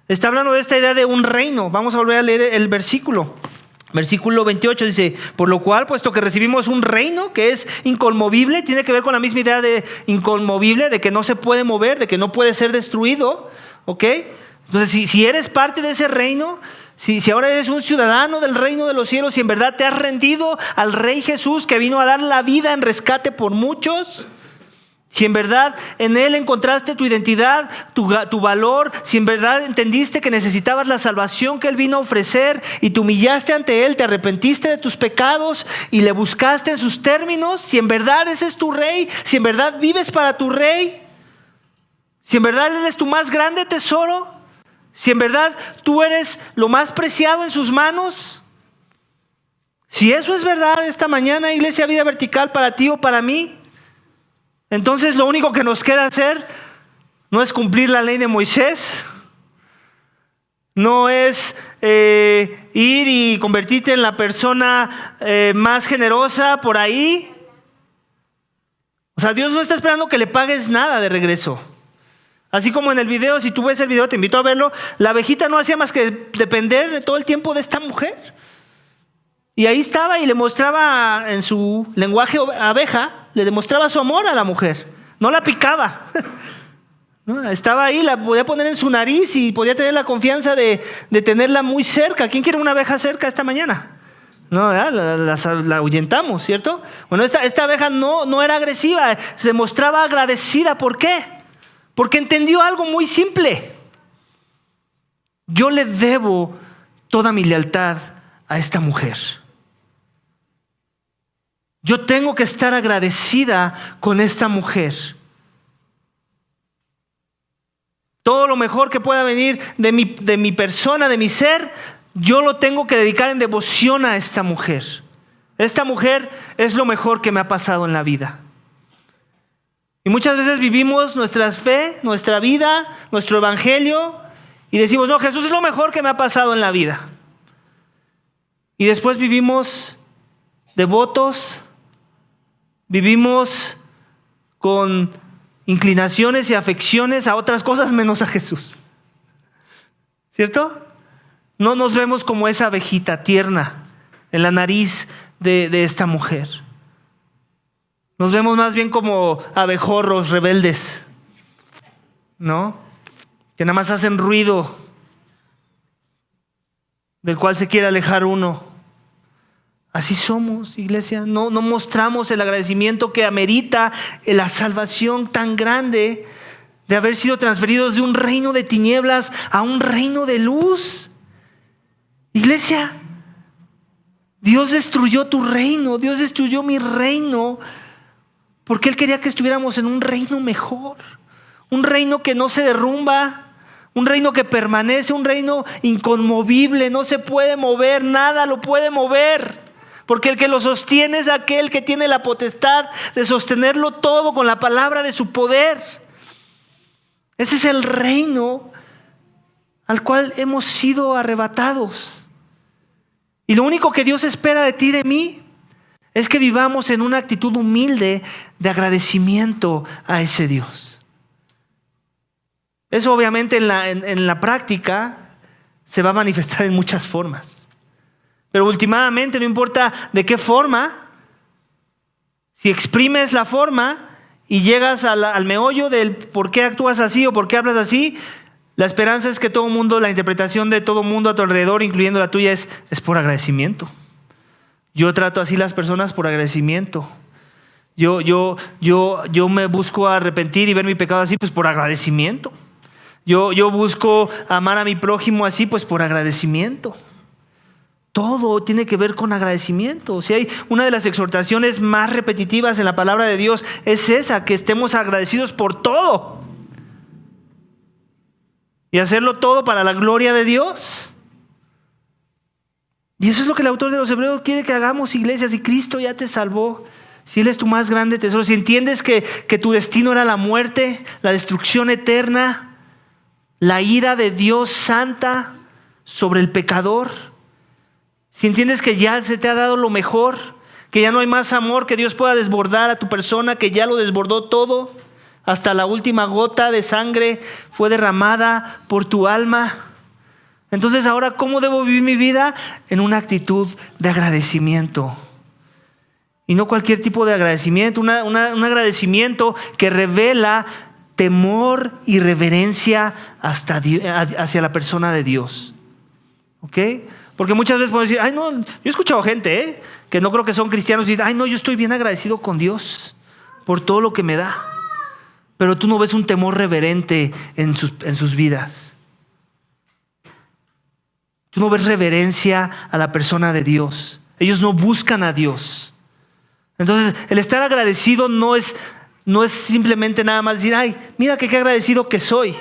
Está hablando de esta idea de un reino. Vamos a volver a leer el versículo. Versículo 28 dice, por lo cual, puesto que recibimos un reino que es inconmovible, tiene que ver con la misma idea de inconmovible, de que no se puede mover, de que no puede ser destruido, ¿ok? Entonces, si eres parte de ese reino, si ahora eres un ciudadano del reino de los cielos y en verdad te has rendido al Rey Jesús que vino a dar la vida en rescate por muchos, si en verdad en Él encontraste tu identidad, tu valor, si en verdad entendiste que necesitabas la salvación que Él vino a ofrecer y te humillaste ante Él, te arrepentiste de tus pecados y le buscaste en sus términos, si en verdad ese es tu Rey, si en verdad vives para tu Rey, si en verdad Él es tu más grande tesoro, si en verdad tú eres lo más preciado en sus manos, si eso es verdad esta mañana, Iglesia Vida Vertical, para ti o para mí, entonces lo único que nos queda hacer no es cumplir la ley de Moisés, no es ir y convertirte en la persona más generosa por ahí. O sea, Dios no está esperando que le pagues nada de regreso. Así como en el video, si tú ves el video, te invito a verlo, la abejita no hacía más que depender de todo el tiempo de esta mujer. Y ahí estaba y le mostraba en su lenguaje abeja, le demostraba su amor a la mujer. No la picaba. ¿No? Estaba ahí, la podía poner en su nariz y podía tener la confianza de tenerla muy cerca. ¿Quién quiere una abeja cerca esta mañana? No, la ahuyentamos, ¿cierto? Bueno, esta abeja no era agresiva, se mostraba agradecida. ¿Por qué? Porque entendió algo muy simple. Yo le debo toda mi lealtad a esta mujer. Yo tengo que estar agradecida con esta mujer. Todo lo mejor que pueda venir de mi persona, de mi ser, yo lo tengo que dedicar en devoción a esta mujer. Esta mujer es lo mejor que me ha pasado en la vida. Y muchas veces vivimos nuestra fe, nuestra vida, nuestro evangelio y decimos, no, Jesús es lo mejor que me ha pasado en la vida. Y después vivimos devotos, vivimos con inclinaciones y afecciones a otras cosas menos a Jesús. ¿Cierto? No nos vemos como esa abejita tierna en la nariz de esta mujer. Nos vemos más bien como abejorros rebeldes, ¿no? Que nada más hacen ruido, del cual se quiere alejar uno. Así somos, iglesia. No mostramos el agradecimiento que amerita la salvación tan grande de haber sido transferidos de un reino de tinieblas a un reino de luz. Iglesia, Dios destruyó tu reino, Dios destruyó mi reino, porque Él quería que estuviéramos en un reino mejor, un reino que no se derrumba, un reino que permanece, un reino inconmovible, no se puede mover, nada lo puede mover, porque el que lo sostiene es aquel que tiene la potestad de sostenerlo todo con la palabra de su poder. Ese es el reino al cual hemos sido arrebatados. Y lo único que Dios espera de ti y de mí es que vivamos en una actitud humilde de agradecimiento a ese Dios. Eso obviamente en la práctica se va a manifestar en muchas formas. Pero últimamente, no importa de qué forma, si exprimes la forma y llegas al meollo del por qué actúas así o por qué hablas así, la esperanza es que todo mundo, la interpretación de todo mundo a tu alrededor, incluyendo la tuya, es por agradecimiento. Yo trato así las personas por agradecimiento. Yo me busco arrepentir y ver mi pecado así, pues por agradecimiento. Yo busco amar a mi prójimo así, pues por agradecimiento. Todo tiene que ver con agradecimiento. Si hay una de las exhortaciones más repetitivas en la palabra de Dios, es esa, que estemos agradecidos por todo. Y hacerlo todo para la gloria de Dios. Y eso es lo que el autor de los Hebreos quiere que hagamos, iglesia. Si Cristo ya te salvó, si Él es tu más grande tesoro, si entiendes que tu destino era la muerte, la destrucción eterna, la ira de Dios santa sobre el pecador, si entiendes que ya se te ha dado lo mejor, que ya no hay más amor que Dios pueda desbordar a tu persona, que ya lo desbordó todo, hasta la última gota de sangre fue derramada por tu alma. Entonces ahora, ¿cómo debo vivir mi vida? En una actitud de agradecimiento. Y no cualquier tipo de agradecimiento, un agradecimiento que revela temor y reverencia hacia la persona de Dios. ¿Ok? Porque muchas veces podemos decir, ay no, yo he escuchado gente que no creo que son cristianos y dicen, ay no, yo estoy bien agradecido con Dios por todo lo que me da. Pero tú no ves un temor reverente en sus vidas. Tú no ves reverencia a la persona de Dios. Ellos no buscan a Dios. Entonces, el estar agradecido no es simplemente nada más decir, ay, mira qué agradecido que soy.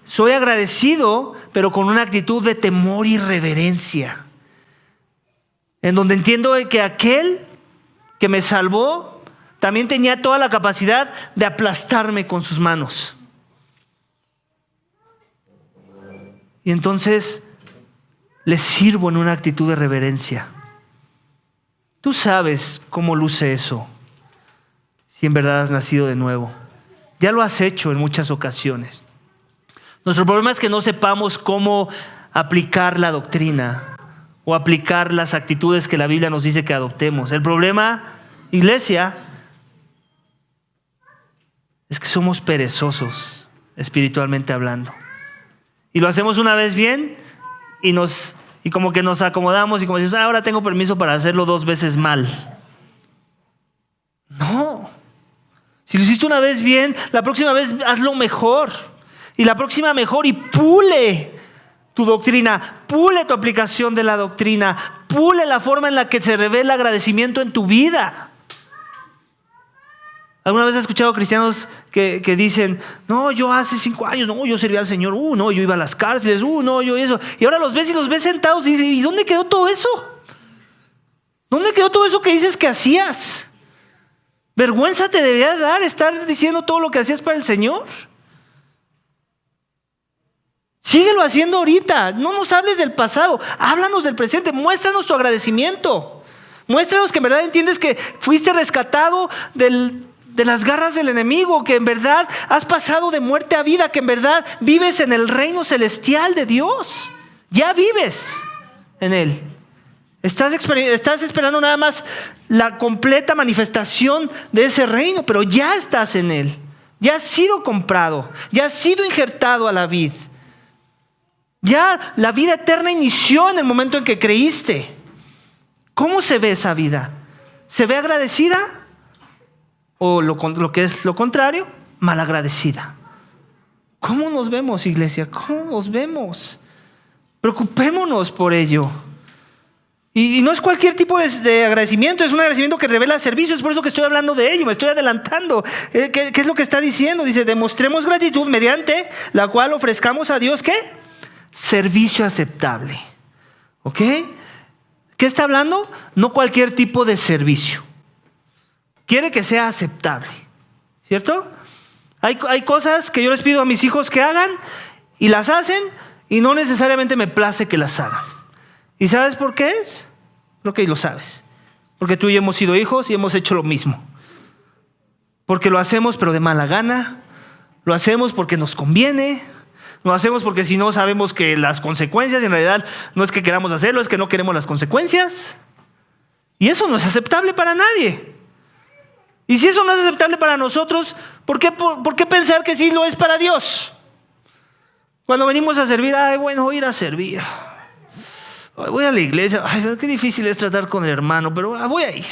Soy agradecido, pero con una actitud de temor y reverencia. En donde entiendo que aquel que me salvó también tenía toda la capacidad de aplastarme con sus manos. Y entonces le sirvo en una actitud de reverencia. Tú sabes cómo luce eso, si en verdad has nacido de nuevo. Ya lo has hecho en muchas ocasiones. Nuestro problema es que no sepamos cómo aplicar la doctrina o aplicar las actitudes que la Biblia nos dice que adoptemos. El problema, iglesia, es que somos perezosos, espiritualmente hablando. Y lo hacemos una vez bien y como que nos acomodamos y como decimos, ahora tengo permiso para hacerlo 2 veces mal. No. Si lo hiciste una vez bien, la próxima vez hazlo mejor. Y la próxima mejor, y pule tu doctrina, pule tu aplicación de la doctrina, pule la forma en la que se revela agradecimiento en tu vida. ¿Alguna vez has escuchado cristianos que dicen, no, yo hace 5 años, no, yo servía al Señor, no, yo iba a las cárceles, no, yo eso? Y ahora los ves sentados y dices, ¿y dónde quedó todo eso? ¿Dónde quedó todo eso que dices que hacías? Vergüenza te debería dar estar diciendo todo lo que hacías para el Señor. Síguelo haciendo ahorita. No nos hables del pasado. Háblanos del presente. Muéstranos tu agradecimiento. Muéstranos que en verdad entiendes que fuiste rescatado de las garras del enemigo, que en verdad has pasado de muerte a vida, que en verdad vives en el reino celestial de Dios. Ya vives en Él. Estás esperando nada más la completa manifestación de ese reino, pero ya estás en Él. Ya has sido comprado. Ya has sido injertado a la vid. Ya la vida eterna inició en el momento en que creíste. ¿Cómo se ve esa vida? ¿Se ve agradecida? ¿O lo que es lo contrario? Malagradecida. ¿Cómo nos vemos, iglesia? ¿Cómo nos vemos? Preocupémonos por ello. Y no es cualquier tipo de agradecimiento, es un agradecimiento que revela servicio. Es por eso que estoy hablando de ello, me estoy adelantando. ¿Qué es lo que está diciendo? Dice, demostremos gratitud mediante la cual ofrezcamos a Dios, ¿qué? Servicio aceptable. ¿Ok? ¿Qué está hablando? No cualquier tipo de servicio. Quiere que sea aceptable. ¿Cierto? Hay cosas que yo les pido a mis hijos que hagan y las hacen y no necesariamente me place que las hagan. ¿Y sabes por qué es? Creo que lo sabes. Porque tú y yo hemos sido hijos y hemos hecho lo mismo. Porque lo hacemos pero de mala gana. lo hacemos porque nos conviene, lo hacemos porque si no sabemos que las consecuencias, en realidad no es que queramos hacerlo, es que no queremos las consecuencias. Y eso no es aceptable para nadie. Y si eso no es aceptable para nosotros, ¿por qué pensar que sí lo es para Dios? Cuando venimos a servir, voy a ir a servir. Voy a la iglesia, pero qué difícil es tratar con el hermano, pero voy a ir.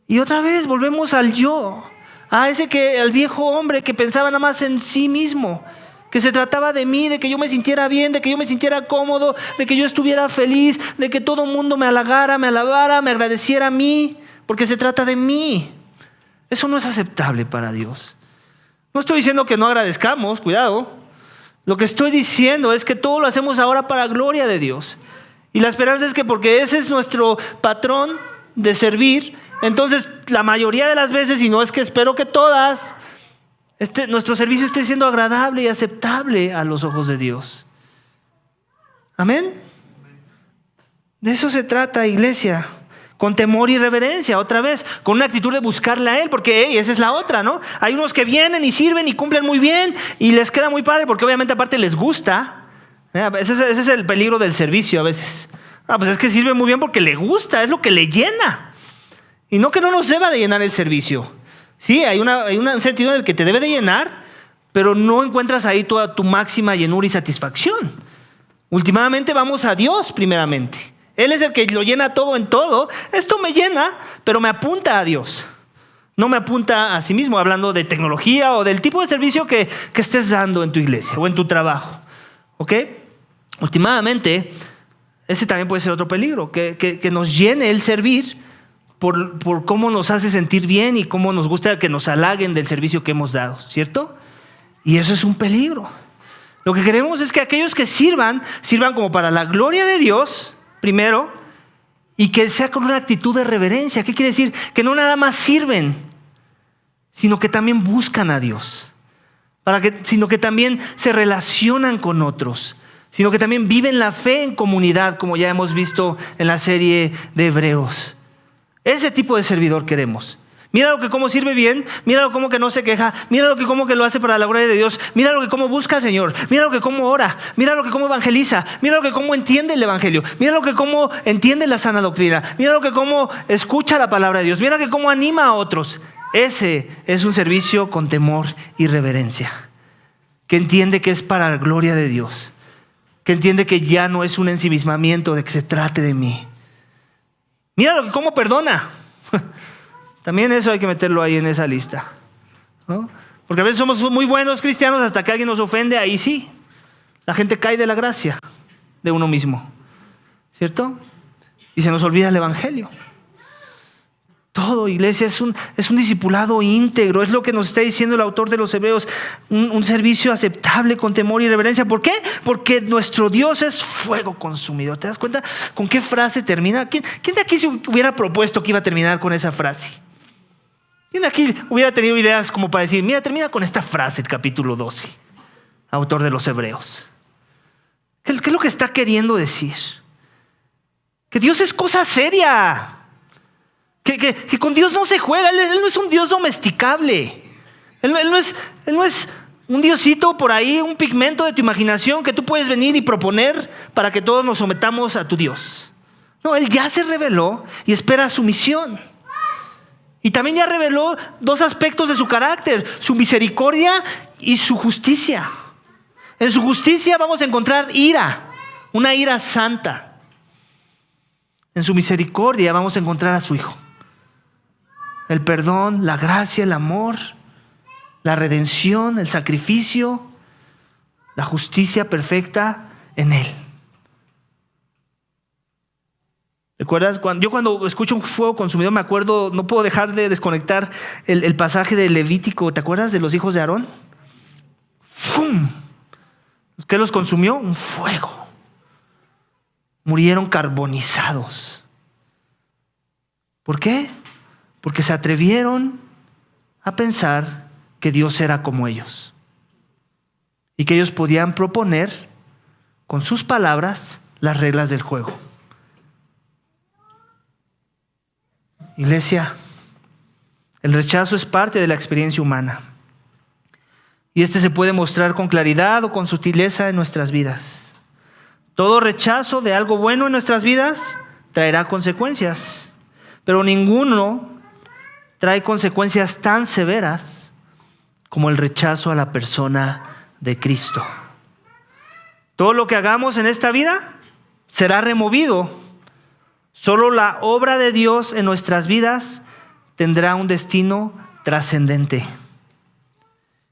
Y otra vez volvemos al yo, al viejo hombre que pensaba nada más en sí mismo, que se trataba de mí, de que yo me sintiera bien, de que yo me sintiera cómodo, de que yo estuviera feliz, de que todo el mundo me halagara, me alabara, me agradeciera a mí, porque se trata de mí. Eso no es aceptable para Dios. No estoy diciendo que no agradezcamos, cuidado. Lo que estoy diciendo es que todo lo hacemos ahora para gloria de Dios. Y la esperanza es que porque ese es nuestro patrón de servir, entonces la mayoría de las veces, y no es que espero que todas, nuestro servicio esté siendo agradable y aceptable a los ojos de Dios. Amén. De eso se trata, iglesia. Con temor y reverencia, otra vez, con una actitud de buscarle a Él, porque esa es la otra, ¿no? Hay unos que vienen y sirven y cumplen muy bien y les queda muy padre, porque obviamente aparte les gusta. Ese es el peligro del servicio a veces. Pues es que sirve muy bien porque le gusta, es lo que le llena. Y no que no nos deba de llenar el servicio. Sí, hay un sentido en el que te debe de llenar, pero no encuentras ahí toda tu máxima llenura y satisfacción. Últimamente vamos a Dios primeramente. Él es el que lo llena todo en todo. Esto me llena, pero me apunta a Dios. No me apunta a sí mismo, hablando de tecnología o del tipo de servicio que estés dando en tu iglesia o en tu trabajo. ¿Ok? Últimamente, ese también puede ser otro peligro, que nos llene el servir por cómo nos hace sentir bien y cómo nos gusta que nos halaguen del servicio que hemos dado, ¿cierto? Y eso es un peligro. Lo que queremos es que aquellos que sirvan como para la gloria de Dios, primero, y que sea con una actitud de reverencia. ¿Qué quiere decir? Que no nada más sirven, sino que también buscan a Dios. Sino que también se relacionan con otros. Sino que también viven la fe en comunidad, como ya hemos visto en la serie de Hebreos. Ese tipo de servidor queremos. Míralo que cómo sirve bien, míralo cómo que no se queja, míralo que cómo que lo hace para la gloria de Dios, míralo que cómo busca al Señor, míralo que cómo ora, míralo que cómo evangeliza, míralo que cómo entiende el evangelio, míralo que cómo entiende la sana doctrina, míralo que cómo escucha la palabra de Dios, míralo que cómo anima a otros. Ese es un servicio con temor y reverencia, que entiende que es para la gloria de Dios, que entiende que ya no es un ensimismamiento de que se trate de mí. Míralo que cómo perdona. También eso hay que meterlo ahí en esa lista, ¿no? Porque a veces somos muy buenos cristianos hasta que alguien nos ofende, ahí sí. La gente cae de la gracia de uno mismo, ¿cierto? Y se nos olvida el evangelio. Todo, iglesia, es un discipulado íntegro. Es lo que nos está diciendo el autor de los Hebreos. Un servicio aceptable con temor y reverencia. ¿Por qué? Porque nuestro Dios es fuego consumidor. ¿Te das cuenta con qué frase termina? ¿Quién de aquí se hubiera propuesto que iba a terminar con esa frase? ¿Quién de aquí hubiera tenido ideas como para decir, mira, termina con esta frase el capítulo 12, autor de los Hebreos? ¿Qué es lo que está queriendo decir? Que Dios es cosa seria. Que con Dios no se juega. Él no es un Dios domesticable. Él no es un diosito por ahí, un pigmento de tu imaginación que tú puedes venir y proponer para que todos nos sometamos a tu Dios. No, Él ya se reveló y espera sumisión. Y también ya reveló dos aspectos de su carácter: su misericordia y su justicia. En su justicia vamos a encontrar ira, una ira santa. En su misericordia vamos a encontrar a su Hijo. El perdón, la gracia, el amor, la redención, el sacrificio, la justicia perfecta en Él. ¿Recuerdas? Yo cuando escucho un fuego consumidor me acuerdo, no puedo dejar de desconectar el pasaje de Levítico. ¿Te acuerdas de los hijos de Aarón? ¡Fum! ¿Qué los consumió? Un fuego. Murieron carbonizados. ¿Por qué? Porque se atrevieron a pensar que Dios era como ellos y que ellos podían proponer con sus palabras las reglas del juego. Iglesia, el rechazo es parte de la experiencia humana. Y este se puede mostrar con claridad o con sutileza en nuestras vidas. Todo rechazo de algo bueno en nuestras vidas traerá consecuencias, pero ninguno trae consecuencias tan severas como el rechazo a la persona de Cristo. Todo lo que hagamos en esta vida será removido. Solo la obra de Dios en nuestras vidas tendrá un destino trascendente.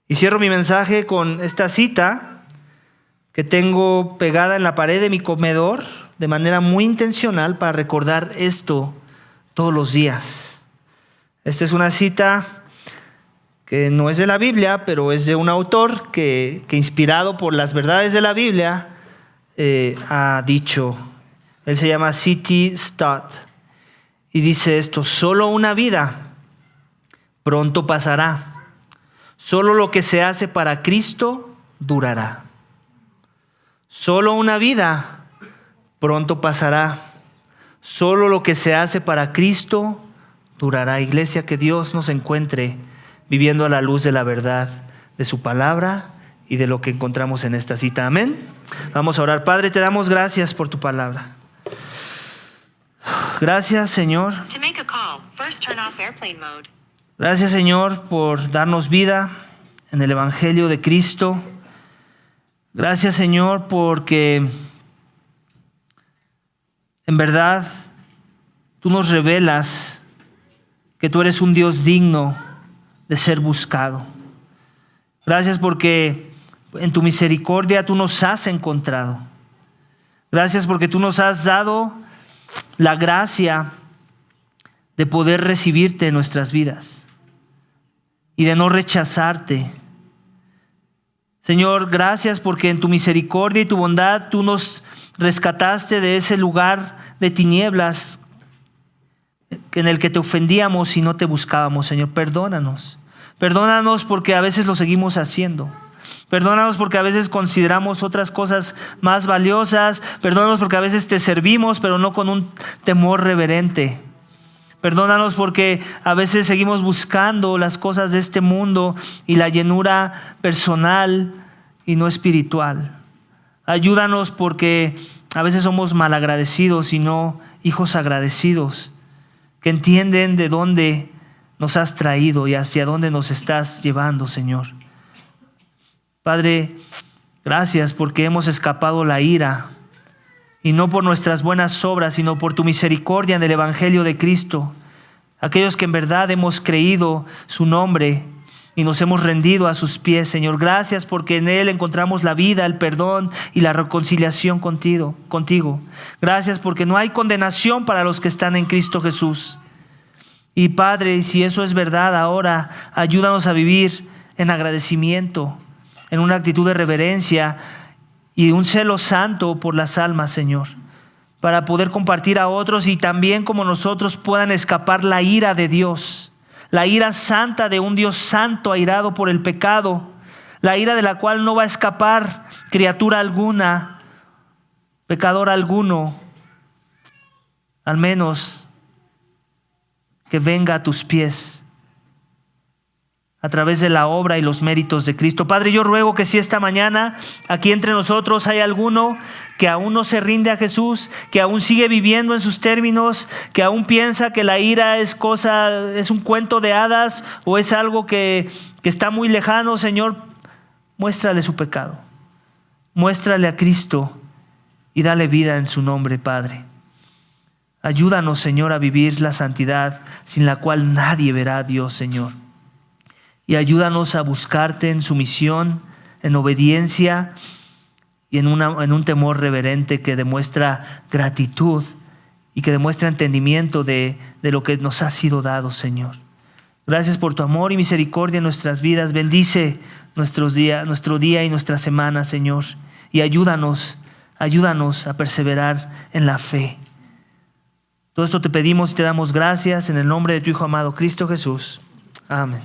Y cierro mi mensaje con esta cita que tengo pegada en la pared de mi comedor de manera muy intencional para recordar esto todos los días. Esta es una cita que no es de la Biblia, pero es de un autor que inspirado por las verdades de la Biblia ha dicho. Él se llama C.T. Stott y dice esto: solo una vida pronto pasará. Solo lo que se hace para Cristo durará. Solo una vida pronto pasará. Solo lo que se hace para Cristo durará. Iglesia, que Dios nos encuentre viviendo a la luz de la verdad de su palabra y de lo que encontramos en esta cita. Amén. Vamos a orar. Padre, te damos gracias por tu palabra. Gracias, Señor. Gracias, Señor, por darnos vida en el Evangelio de Cristo. Gracias, Señor, porque en verdad tú nos revelas que tú eres un Dios digno de ser buscado. Gracias porque en tu misericordia tú nos has encontrado. Gracias porque tú nos has dado la gracia de poder recibirte en nuestras vidas y de no rechazarte. Señor, gracias porque en tu misericordia y tu bondad tú nos rescataste de ese lugar de tinieblas en el que te ofendíamos y no te buscábamos. Señor, perdónanos. Perdónanos porque a veces lo seguimos haciendo. Perdónanos porque a veces consideramos otras cosas más valiosas. Perdónanos porque a veces te servimos, pero no con un temor reverente. Perdónanos porque a veces seguimos buscando las cosas de este mundo y la llenura personal y no espiritual. Ayúdanos porque a veces somos malagradecidos y no hijos agradecidos, que entienden de dónde nos has traído y hacia dónde nos estás llevando, Señor. Padre, gracias porque hemos escapado la ira, y no por nuestras buenas obras, sino por tu misericordia en el Evangelio de Cristo. Aquellos que en verdad hemos creído su nombre y nos hemos rendido a sus pies, Señor. Gracias porque en Él encontramos la vida, el perdón y la reconciliación contigo. Gracias porque no hay condenación para los que están en Cristo Jesús. Y Padre, si eso es verdad ahora, ayúdanos a vivir en agradecimiento, en una actitud de reverencia y un celo santo por las almas, Señor, para poder compartir a otros y también como nosotros puedan escapar la ira de Dios, la ira santa de un Dios santo airado por el pecado, la ira de la cual no va a escapar criatura alguna, pecador alguno, al menos que venga a tus pies a través de la obra y los méritos de Cristo. Padre, yo ruego que si esta mañana aquí entre nosotros hay alguno que aún no se rinde a Jesús, que aún sigue viviendo en sus términos, que aún piensa que la ira es un cuento de hadas o es algo que está muy lejano, Señor, muéstrale su pecado. Muéstrale a Cristo y dale vida en su nombre, Padre. Ayúdanos, Señor, a vivir la santidad sin la cual nadie verá a Dios, Señor. Y ayúdanos a buscarte en sumisión, en obediencia y en un temor reverente que demuestra gratitud y que demuestra entendimiento de lo que nos ha sido dado, Señor. Gracias por tu amor y misericordia en nuestras vidas. Bendice nuestro día y nuestra semana, Señor. Y ayúdanos a perseverar en la fe. Todo esto te pedimos y te damos gracias en el nombre de tu Hijo amado, Cristo Jesús. Amén.